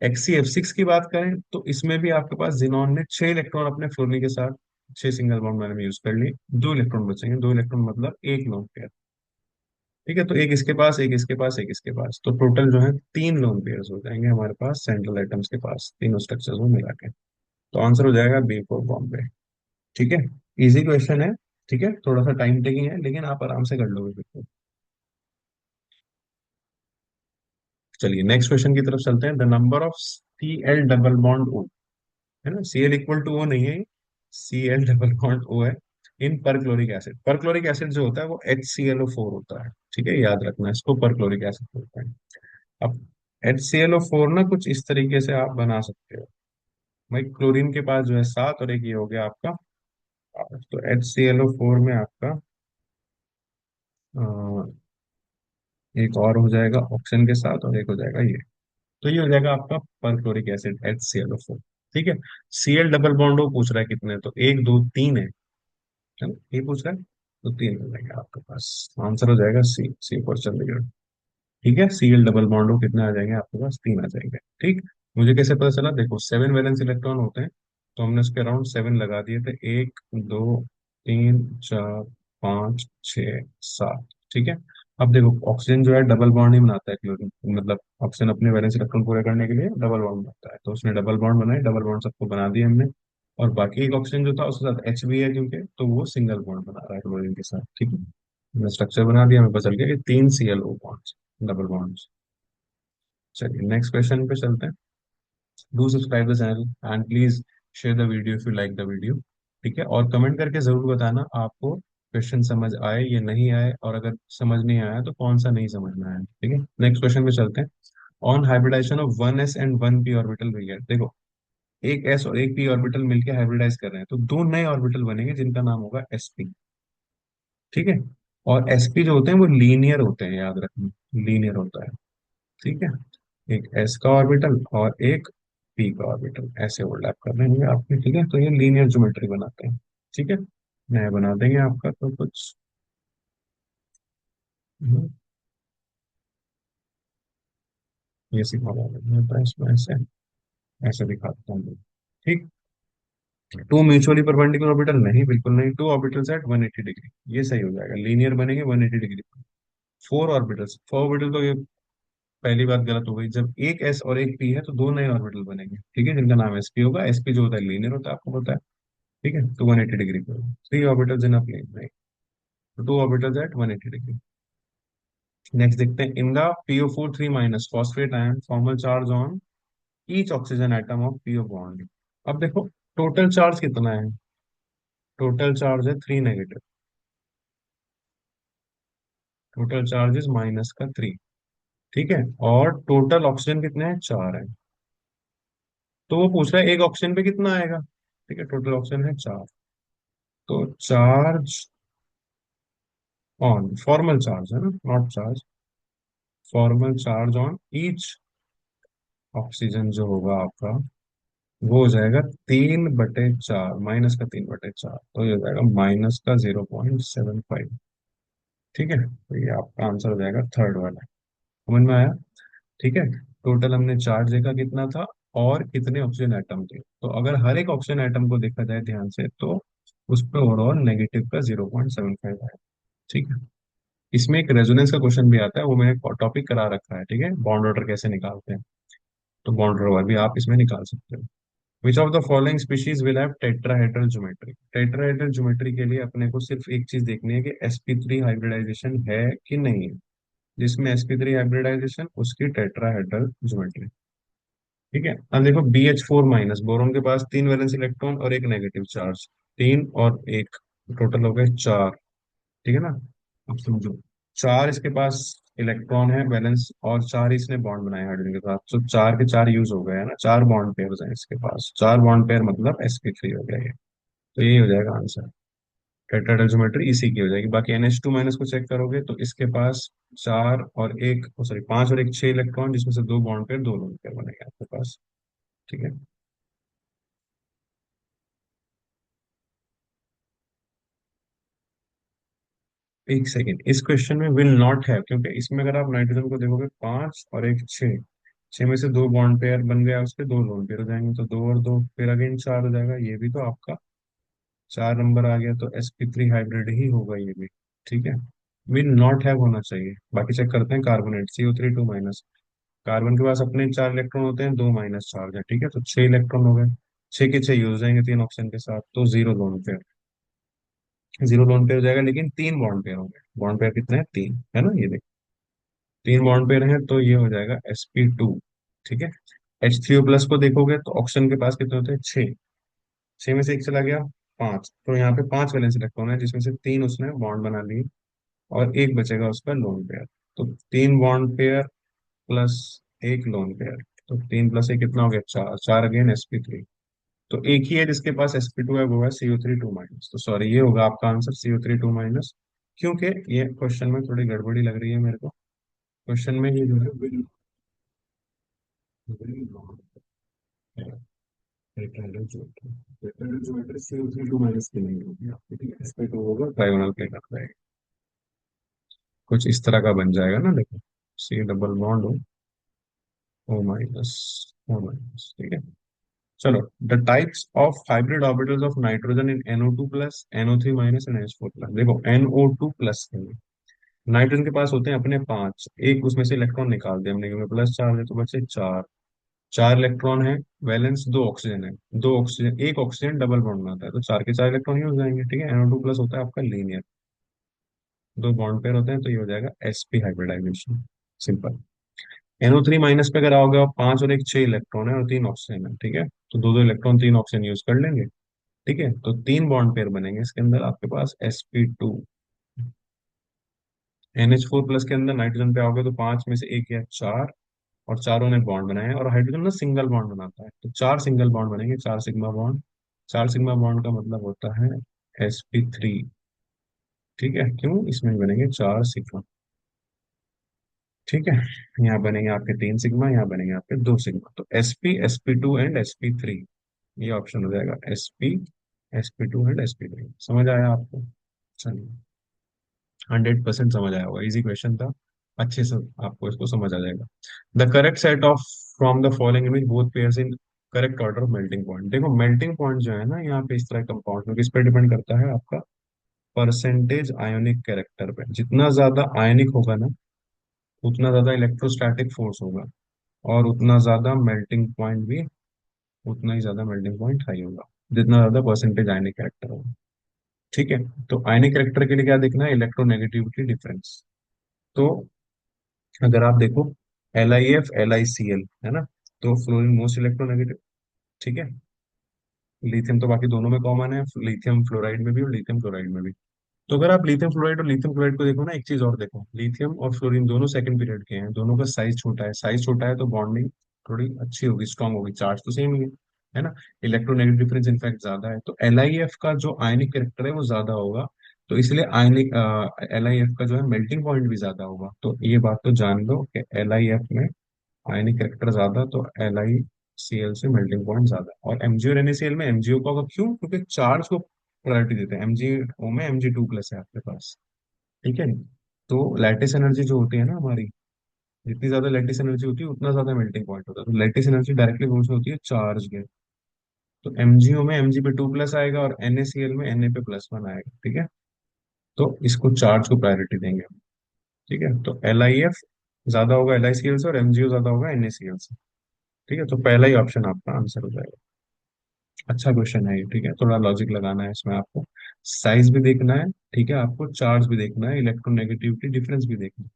XCF6 की बात करें तो इसमें भी आपके पास जिनॉन ने 6 इलेक्ट्रॉन अपने फ्लोरीन के साथ 6 सिंगल बॉन्ड मैंने यूज कर लिए, 2 इलेक्ट्रॉन बचेंगे, 2 इलेक्ट्रॉन मतलब एक लोन पेयर। ठीक है, तो एक इसके पास, एक इसके पास, एक इसके पास, तो टोटल जो है 3 लोन पेयर्स हो जाएंगे हमारे पास सेंट्रल एटम्स के पास, तीनों स्ट्रक्चर्स में मिला के। तो आंसर हो जाएगा बी फॉर बॉम्बे। ठीक है, इजी क्वेश्चन है। ठीक है, थोड़ा सा टाइम टेकिंग है लेकिन आप आराम से कर लोगे बिल्कुल। चलिए नेक्स्ट क्वेश्चन की तरफ चलते हैं। The number of Cl double bond O, है ना, Cl=O नहीं है, Cl डबल बॉन्ड O है, इन पर क्लोरिक एसिड। पर क्लोरिक एसिड जो होता है वो HClO4 होता है। ठीक है, याद रखना इसको, पर क्लोरिक एसिड बोलते हैं। अब HClO4 ना कुछ इस तरीके से आप बना सकते हो। भाई क्लोरीन के पास जो है 7, और एक ये हो गया आपका 8, तो HClO4 में आपका अ, एक और हो जाएगा ऑक्सीजन के साथ, और एक हो जाएगा ये, तो ये हो जाएगा आपका परक्लोरिक एसिड HClO4। ठीक है, Cl डबल बॉन्ड वो पूछ रहा है कितने, तो 1 2 3 है ना, ये पूछ रहा है, तो 3 हो जाएंगे आपके पास। आंसर हो जाएगा सी, सी फॉर चंडीगढ़। ठीक है, Cl डबल बॉन्ड वो कितने आ जाएंगे आपके पास, 3 आ जाएंगे। ठीक, मुझे कैसे पता चला, देखो 7 वैलेंस इलेक्ट्रॉन होते हैं, तो हमने उसके अराउंड 7 लगा दिए थे, 1 2 3 4 5 6 7। ठीक है, अब देखो ऑक्सीजन जो है डबल बॉन्ड ही बनाता है क्लोरीन, मतलब ऑक्सीजन अपने वैलेंस इलेक्ट्रॉन पूरे करने के लिए डबल बॉन्ड बनाता है, तो उसने डबल बॉन्ड बनाए, डबल बॉन्ड सबको बना दिए हमने। और बाकी एक ऑक्सीजन जो था उसके साथ एच भी है क्योंकि, तो वो सिंगल बॉन्ड बना रहा है क्लोरीन के साथ, ठीक है। हमने स्ट्रक्चर बना दिया, हमें पता चल गया कि तीन ClO बॉन्ड्स, डबल बॉन्ड्स। चलिए नेक्स्ट क्वेश्चन पे चलते हैं। Do subscribe the channel and please share the video if you like the video. ठीक है, और कमेंट करके जरूर बताना आपको क्वेश्चन समझ आए या नहीं आए, और अगर समझ नहीं आया तो कौन सा नहीं समझ में आया, ठीक है। नेक्स्ट क्वेश्चन पे चलते हैं। On hybridization of one S and one P orbital we get, देखो एक एस और एक पी ऑर्बिटल मिलकर हाइब्रिडाइज कर रहे हैं तो दो नए ऑर्बिटल बनेंगे जिनका नाम होगा एसपी, ठीक है। और एसपी जो होते हैं वो लीनियर होते हैं, याद रखना, लीनियर होता है, ठीक है। एक एस का ऑर्बिटल और एक पी का ऑर्बिटल ऐसे ओवरलैप कर रहे होंगे आपके, ठीक है, तो ये लीनियर ज्योमेट्री बनाते हैं, ठीक है। नया बना देंगे आपका तो कुछ। हम्म, ये सिखा होता है इसमें, ऐसे ऐसे दिखाता हूँ, ठीक। टू म्यूचुअली परपेंडिकुलर ऑर्बिटल नहीं, बिल्कुल नहीं, टू ऑर्बिटल्स एट 180 डिग्री, ये सही हो जाएगा, लीनियर बनेंगे 180 degree. Four orbitals, four orbital तो ये पहली बात गलत हो गई, जब एक एस और एक पी है तो दो नए ऑर्बिटल बनेंगे, ठीक है, जिनका नाम एसपी होगा। एसपी जो होता है लीनियर होता है, आपको पता है, ठीक है, तो 180 डिग्री पे three orbitals in a plane, right, two orbitals at 180 degree. Next देखते हैं, in the PO4 3 minus phosphate ion formal charge on each oxygen atom of PO bond. अब देखो टोटल चार्ज कितना है, टोटल चार्ज है 3 negative, total charge is minus का 3, ठीक है। और टोटल ऑक्सीजन कितने हैं, 4 है। तो वो पूछ रहा है एक ऑक्सीजन पे कितना आएगा, ठीक है, टोटल ऑक्सीजन है 4, तो चार्ज ऑन, फॉर्मल चार्ज है ना, not charge, formal charge on each oxygen जो होगा आपका, वो हो जाएगा 3/4, माइनस का 3/4, तो ये हो जाएगा माइनस का 0.75, ठीक है। तो ये आपका आंसर हो जाएगा थर्ड वाला, समझ में आया, ठीक है। टोटल हमने चार्ज देखा कितना था और कितने ऑक्सीजन एटम थे, तो अगर हर एक ऑक्सीजन एटम को देखा जाए ध्यान से तो उस पर ओवरऑल नेगेटिव का 0.75 आया, ठीक है। इसमें एक रेजोनेंस का क्वेश्चन भी आता है, वो मैंने टॉपिक करा रखा है, ठीक है, बॉन्ड ऑर्डर कैसे निकालते हैं, तो बॉन्ड ऑर्डर भी आप इसमें निकाल सकते हो। विच of the following species will have tetrahedral geometry, tetrahedral geometry के लिए अपने को सिर्फ एक चीज देखनी है कि sp3 हाइब्रिडाइजेशन है कि नहीं है, जिसमें sp3 हाइब्रिडाइजेशन उसकी टेट्राहेड्रल ज्योमेट्री, ठीक है। अब देखो BH4 माइनस, बोरोन के पास तीन वैलेंस इलेक्ट्रॉन और एक नेगेटिव चार्ज, तीन और एक, टोटल हो गए 4, ठीक है ना। अब समझो, चार इसके पास इलेक्ट्रॉन है बैलेंस और चार ही इसने बॉन्ड बनाए हाइड्रोजन के साथ, तो चार के चार यूज हो गए है ना, चार बॉन्ड पेयर हैं इसके पास, चार बॉन्ड पेयर मतलब sp3 हो गया ये, तो यही हो जाएगा आंसर। टेट्राहेड्रल ज्योमेट्री इसी की हो जाएगी। बाकी NH2 माइनस को चेक करोगे तो इसके पास चार और एक, सॉरी पांच और एक, 6 इलेक्ट्रॉन, जिसमें से दो बॉन्ड पेयर, दो लोन पेयर बनेगा आपके पास, ठीक है। एक सेकेंड, इस क्वेश्चन में विल नॉट हैव, क्योंकि इसमें अगर आप नाइट्रोजन को देखोगे, पांच और एक, छह, छह में से दो बॉन्ड पेयर बन गया, उसके दो लोन पेयर हो जाएंगे, तो दो और दो फिर अगेन चार हो जाएगा, ये भी तो आपका 4 नंबर आ गया, तो sp3 हाइब्रिड ही होगा ये भी, ठीक है। विल नॉट हैव होना चाहिए। बाकी चेक करते हैं, कार्बोनेट CO3 2 माइनस, कार्बन के पास अपने 4 इलेक्ट्रॉन होते हैं, दो माइनस चार्ज है, ठीक है, तो 6 इलेक्ट्रॉन हो गए, छह के छह यूज हो जाएंगे तीन ऑप्शन के साथ, तो zero lone pair, zero lone pair हो जाएगा, लेकिन तीन बॉन्ड पेयर होंगे, बॉन्ड पेयर कितने हैं, तीन है ना, ये देखो तीन बॉन्ड पेयर हैं, तो ये हो जाएगा sp2, ठीक है। H3O प्लस को देखोगे तो ऑक्सीजन के पास कितने होते हैं, छह, छह में से एक चला गया, पांच, तो यहाँ पे पांच वैलेंस इलेक्ट्रॉन है जिसमें से तीन उसने बॉन्ड बना लिए और एक बचेगा उसका लोन पेयर, तो तीन बॉन्ड पेयर प्लस एक लोन पेयर, तो तीन प्लस एक कितना हो गया, चार, चार अगेन sp3, तो एक ही है जिसके पास sp2 है, वो है CO3 2 माइनस, तो सॉरी ये होगा आपका आंसर CO3 2 माइनस, क्योंकि ये क्वेश्चन में थोड़ी गड़बड़ी लग रही है मेरे को, क्वेश्चन में ये जो है CO3 2 माइनस की नहीं होगी आपकी, ठीक है, sp2 होगा, ट्राइगोनल प्लेन रहेगा, कुछ इस तरह का बन जाएगा ना, देखो C डबल बॉन्ड हो, O माइनस, O माइनस, ठीक है। चलो, the types of hybrid orbitals of nitrogen in NO2 plus, NO3 minus and NH4 plus, देखो NO2 प्लस के लिए नाइट्रोजन के पास होते हैं अपने पांच, एक उसमें से इलेक्ट्रॉन निकाल दिया हमने क्योंकि प्लस चार्ज है तो बचे चार। चार इलेक्ट्रॉन है, वैलेंस दो ऑक्सीजन है, दो ऑक्सीजन एक ऑक्सीजन डबल बॉन्ड बनाता है तो चार के चार इलेक्ट्रॉन ही हो जाएंगे, ठीक है। NO2 प्लस होता है आपका लीनियर, दो बॉन्ड पेयर होते हैं तो ये हो जाएगा sp hybridisation, simple. NO3 minus पे अगर आओगे आप, पांच और एक छह इलेक्ट्रॉन है और तीन ऑक्सीजन है, ठीक है। तो दो दो इलेक्ट्रॉन तीन ऑक्सीजन यूज कर लेंगे, ठीक है। तो तीन बॉन्ड पेयर बनेंगे इसके अंदर आपके पास sp2। NH4 प्लस के अंदर नाइट्रोजन पे आओगे तो पांच में से एक या चार, और चारों ने बॉन्ड बनाए हैं, और हाइड्रोजन ना सिंगल बॉन्ड बनाता है तो चार सिंगल बॉन्ड बनेंगे, चार सिग्मा बॉन्ड। चार सिग्मा बॉन्ड का मतलब होता है sp3, ठीक है। क्यों, इसमें भी बनेंगे चार सिग्मा, ठीक है। यहाँ बनेंगे आपके तीन सिग्मा, यहाँ बनेंगे आपके दो सिग्मा, तो sp sp2 एंड sp3, ये ऑप्शन हो जाएगा sp sp2 एंड sp3। समझ आया आपको? चलिए, 100% समझ आया होगा, इजी क्वेश्चन था, अच्छे से आपको इसको समझ आ जाएगा। The correct set of from the following image both pairs in correct order of melting point. देखो मेल्टिंग पॉइंट जो है ना यहाँ पे इस तरह कंपाउंड में किस पे डिपेंड करता है, आपका परसेंटेज आयोनिक कैरेक्टर पे। जितना ज्यादा आयनिक होगा ना, उतना ज्यादा इलेक्ट्रोस्टैटिक फोर्स होगा, और उतना ज्यादा मेल्टिंग पॉइंट भी, उतना ही ज्यादा मेल्टिंग पॉइंट हाई होगा, जितना ज्यादा परसेंटेज आयनिक कैरेक्टर होगा, ठीक है। तो आयनिक कैरेक्टर के लिए क्या देखना है, इलेक्ट्रोनेगेटिविटी डिफरेंस। तो अगर आप देखो LiF LiCl है ना, तो फ्लोरीन मोस्ट इलेक्ट्रोनेगेटिव, ठीक है। लिथियम तो बाकी दोनों में कॉमन है, लिथियम फ्लोराइड में भी और लिथियम क्लोराइड में भी। तो अगर आप लिथियम फ्लोराइड और लिथियम क्लोराइड को देखो ना, एक चीज और देखो, लिथियम और फ्लोरीन दोनों सेकंड पीरियड के हैं, दोनों का साइज छोटा है, साइज छोटा है तो बॉन्डिंग थोड़ी अच्छी होगी, स्ट्रांग होगी, चार्ज तो सेम ही है ना। इलेक्ट्रोनेगेटिव डिफरेंस इनफैक्ट ज्यादा है, तो LiF का जो आयनिक कैरेक्टर है वो ज्यादा होगा, तो इसलिए आयनिक LiF का जो है मेल्टिंग पॉइंट भी ज्यादा होगा। तो ये बात तो जान लो कि LiF में आयनिक कैरेक्टर ज्यादा, तो LiCl से मेल्टिंग पॉइंट ज्यादा। और MgO और NaCl में MgO का होगा, क्यों, क्योंकि चार्ज को प्रायोरिटी देते हैं। MgO में Mg2 प्लस है आपके पास, ठीक है। तो लैटिस एनर्जी जो होती है ना हमारी, जितनी ज्यादा लैटिस एनर्जी होती है उतना ज्यादा मेल्टिंग पॉइंट होता है, तो लैटिस एनर्जी डायरेक्टली प्रोपोर्शनल होती है चार्ज के। तो MgO में Mg पे 2 प्लस आएगा और NaCl में Na पे +1 आएगा, ठीक है। तो इसको चार्ज को प्रायोरिटी देंगे हम, ठीक है। तो LiF ज्यादा होगा LiCl से, और MgO ज्यादा होगा NaCl से, ठीक है। तो पहला ही ऑप्शन आपका आंसर हो जाएगा। अच्छा क्वेश्चन है ये, ठीक है। थोड़ा लॉजिक लगाना है इसमें आपको, साइज भी देखना है, ठीक है, आपको चार्ज भी देखना है, इलेक्ट्रोनेगेटिविटी डिफरेंस भी देखना है।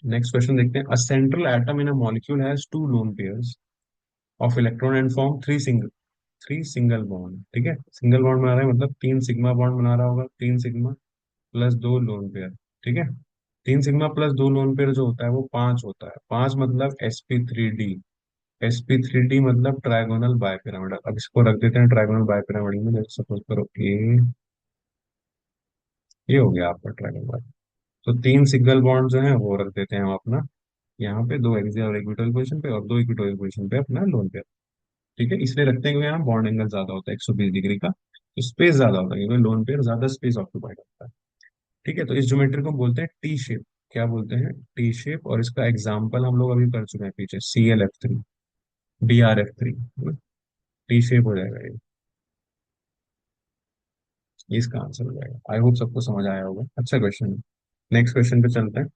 नेक्स्ट क्वेश्चन देखते हैं। A central atom in a molecule has two lone pairs of electron and form three single bond, ठीक है। सिंगल बॉन्ड बना रहा है मतलब तीन सिग्मा बॉन्ड बना रहा होगा, तीन सिग्मा प्लस दो लोन पेयर, ठीक है। तीन सिग्मा प्लस दो लोन पेयर जो होता है वो पांच होता है, पांच मतलब sp3d। sp3d मतलब ट्राइगोनल बाइपिरामिडल। अब इसको रख देते हैं ट्राइगोनल बाइपिरामिडल में, जैसे सपोज करो ये हो गया आपका ट्राइगोनल बाइपिरामिडल। तो तीन सिंगल बॉन्ड जो है वो रख देते हैं हम अपना यहाँ पे, दो एक्सियल और इक्विटोरियल पोजीशन पे, और दो इक्विटोरियल पोजीशन पे अपना लोन पेयर, ठीक है। इसलिए रखते हैं क्योंकि यहाँ बॉन्ड एंगल ज्यादा होता है 120 डिग्री का, तो स्पेस ज्यादा होता है क्योंकि लोन पेयर ज्यादा स्पेस ऑक्यूपाइड होता है, ठीक है। तो इस ज्योमेट्री को बोलते हैं टी शेप। क्या बोलते हैं, टी शेप। और इसका एग्जाम्पल हम लोग अभी कर चुके हैं पीछे, ClF3, BrF3, टी शेप हो जाएगा ये इसका आंसर हो जाएगा। आई होप सबको समझ आया होगा, अच्छा क्वेश्चन है। नेक्स्ट क्वेश्चन पे चलते हैं।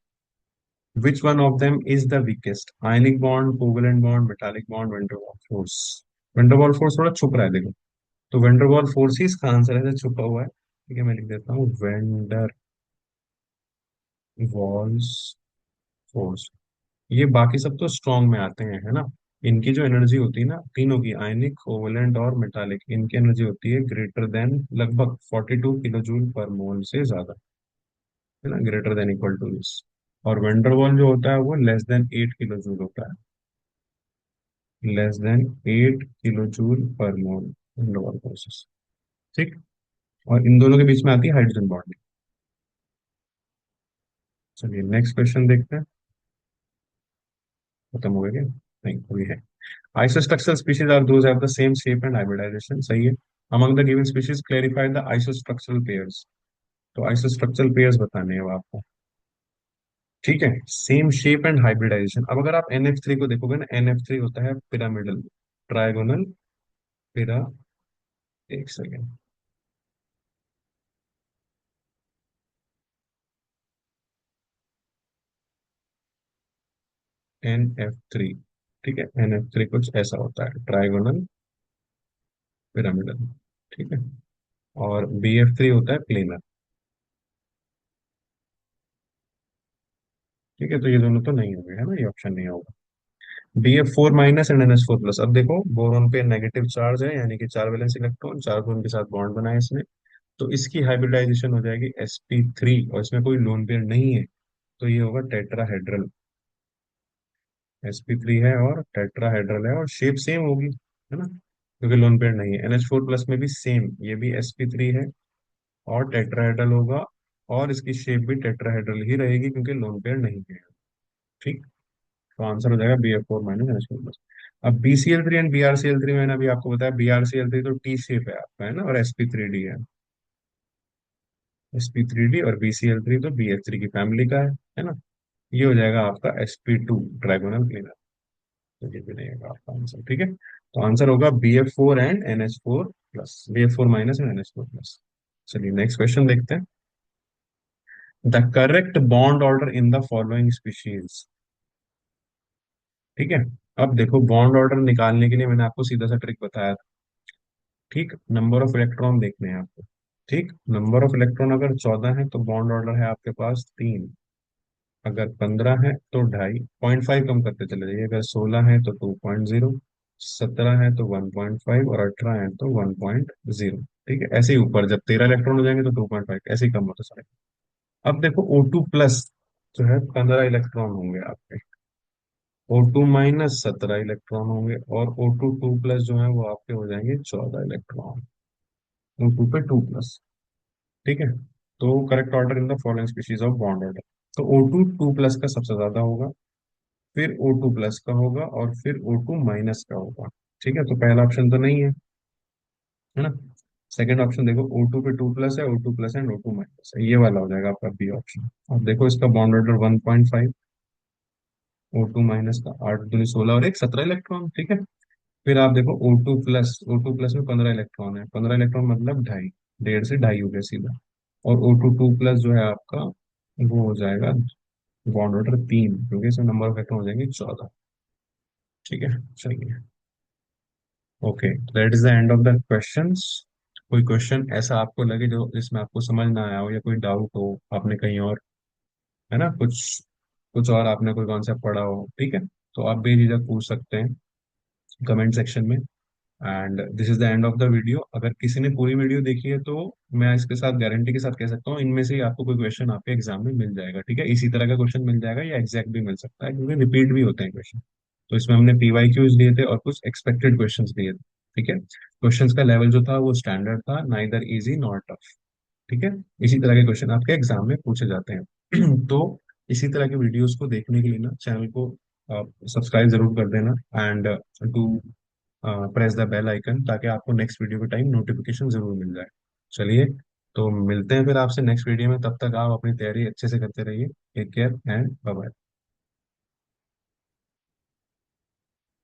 Which one of them is the weakest, ionic bond, covalent bond, metallic bond, Van der Waals force. Van der Waals force थोड़ा छुप रहा है देखो, तो वेंडरवॉल फोर्स ही इसका आंसर है, छुपा हुआ है, ठीक है। मैं लिख देता हूँ वेंडर वॉल्स फोर्स। ये बाकी सब तो स्ट्रॉन्ग में आते हैं, है ना। इनकी जो एनर्जी होती है ना तीनों की, आयनिक, कोवेलेंट और मेटालिक, इनकी एनर्जी होती है ग्रेटर देन लगभग 42 किलो जूल पर मोल से ज्यादा, है ना, greater than equal to this. और वेंडरवॉल जो होता है वो लेस देन 8 किलो जूल होता है, लेस देन 8 किलो जूल पर मोल वेंडरवॉल फोर्सेस, ठीक। और इन दोनों के बीच में आती है हाइड्रोजन बॉन्डिंग। चलिए नेक्स्ट क्वेश्चन देखते हैं। खत्म हो गया क्या? नहीं, अभी है। Isostructural species are those have the same shape and hybridization, सही है। Among the given species clarify the isostructural pairs। तो isostructural pairs बताने हैं अब आपको, ठीक है। Same shape and hybridization. अब अगर आप NF3 को देखोगे ना, NF3 होता है पिरामिडल, ट्राइगोनल पिरा, एक सेकेंड, NF3। ठीक है, NF3 कुछ ऐसा होता है, ट्राइगोनल पिरामिडल। ठीक है। और BF3 होता है प्लेनर। ठीक है, तो ये दोनों तो नहीं हो गए, है ना, ये ऑप्शन नहीं होगा। BF4 minus and NH4 plus. अब देखो बोरोन पे नेगेटिव चार्ज है, यानी कि चार वैलेंस इलेक्ट्रॉन, चार प्रोटॉन के साथ बॉन्ड बना है इसने। तो इसकी हाइब्रिडाइजेशन हो जाएगी sp3, और इसमें कोई लोन पेयर नहीं है, तो ये होगा टेट्राहेड्रल। sp3 है और टेट्राहेड्रल है, और शेप सेम होगी, है ना, क्योंकि लोन पेयर नहीं है। NH4 प्लस में भी सेम, ये भी sp3 है और टेट्राहेड्रल होगा, और इसकी शेप भी टेट्राहेड्रल ही रहेगी क्योंकि लोन पेयर नहीं है। ठीक। तो आंसर हो जाएगा BF4 माइनस NH4 प्लस। अब BCl3 एंड BrCl3, मैंने अभी आपको बताया BrCl3 तो टी शेप है आपका, है ना, और sp3d है। sp3d और BCl3 तो BF3 की फैमिली का है ना। ये हो जाएगा आपका sp2 ट्राइगोनल प्लेनर। तो ये भी नहीं होगा आपका आंसर। ठीक है, तो आंसर होगा BF4 and NH4 plus, BF4 minus and NH4 plus. चलिए नेक्स्ट क्वेश्चन देखते हैं। The correct bond order in the following species. ठीक है। अब देखो बॉन्ड ऑर्डर निकालने के लिए मैंने आपको सीधा सा ट्रिक बताया था। ठीक, नंबर ऑफ इलेक्ट्रॉन देखने हैं आपको। ठीक, नंबर ऑफ इलेक्ट्रॉन अगर 14 है तो बॉन्ड ऑर्डर है आपके पास 3। अगर 15 है तो 2.5, 0.5 कम करते चले जाइए। अगर 16 है तो 2.0, 17 है तो 1.5, और 18 है तो 1.0। ठीक है, ऐसे ही ऊपर जब 13 इलेक्ट्रॉन हो जाएंगे तो 2.5, ऐसे ही कम होता चलेगा। अब देखो O2 प्लस जो है 15 इलेक्ट्रॉन होंगे आपके, O2 माइनस 17 इलेक्ट्रॉन होंगे, और O2 प्लस जो है वो आपके हो जाएंगे 14 इलेक्ट्रॉन। O2 पे 2 प्लस। ठीक है, तो correct order in the following species of bond order. तो O2 2 प्लस का सबसे ज्यादा होगा, फिर O2 प्लस का होगा, और फिर O2 माइनस का होगा। ठीक है, तो पहला ऑप्शन तो नहीं है ना। सेकंड ऑप्शन देखो, O2 पे 2 प्लस है, O2 plus and O2 minus है, ये वाला हो जाएगा आपका बी ऑप्शन। अब देखो इसका बॉन्ड ऑर्डर 1.5, O2 माइनस का 8 दूनी 16 और एक 17 इलेक्ट्रॉन। ठीक है, फिर आप देखो O2 प्लस में 15 इलेक्ट्रॉन है, 15 इलेक्ट्रॉन मतलब ढाई, डेढ़ से ढाई हो गया सीधा। और O2 प्लस जो है आपका वो हो जाएगा बॉन्ड ऑर्डर 3, क्योंकि इसमें नंबर ऑफ इलेक्ट्रॉन हो जाएंगे 14। ठीक है, चलिए। Okay, that is the end of the questions. कोई क्वेश्चन ऐसा आपको लगे जो जिसमें आपको समझ ना आया हो, या कोई डाउट हो आपने कहीं और, है ना, कुछ कुछ और आपने कोई कॉन्सेप्ट पढ़ा हो, ठीक है, तो आप बेझिझक पूछ सकते हैं कमेंट सेक्शन में। And this is the end of the video. अगर किसी ने पूरी वीडियो देखी है तो मैं इसके साथ गारंटी के साथ कह सकता हूँ इनमें से ही आपको कोई क्वेश्चन आपके एग्जाम में मिल जाएगा। ठीक है, इसी तरह का क्वेश्चन मिल जाएगा, या एग्जैक्ट भी मिल सकता है, क्योंकि रिपीट भी होते हैं क्वेश्चन। तो इसमें हमने PYQs दिए थे और कुछ एक्सपेक्टेड क्वेश्चंस दिए थे। ठीक है, क्वेश्चंस का लेवल जो था वो स्टैंडर्ड था, नाइदर इजी नॉर टफ। ठीक है, इसी तरह के क्वेश्चन आपके एग्जाम में पूछे जाते हैं। तो इसी तरह के वीडियोस को देखने के लिए ना चैनल को सब्सक्राइब जरूर कर देना, and do press the bell icon, ताकि आपको नेक्स्ट वीडियो के टाइम नोटिफिकेशन जरूर मिल जाए। चलिए, तो मिलते हैं फिर आपसे नेक्स्ट वीडियो में। तब तक आप अपनी तैयारी अच्छे से करते रहिए। Take care and bye bye.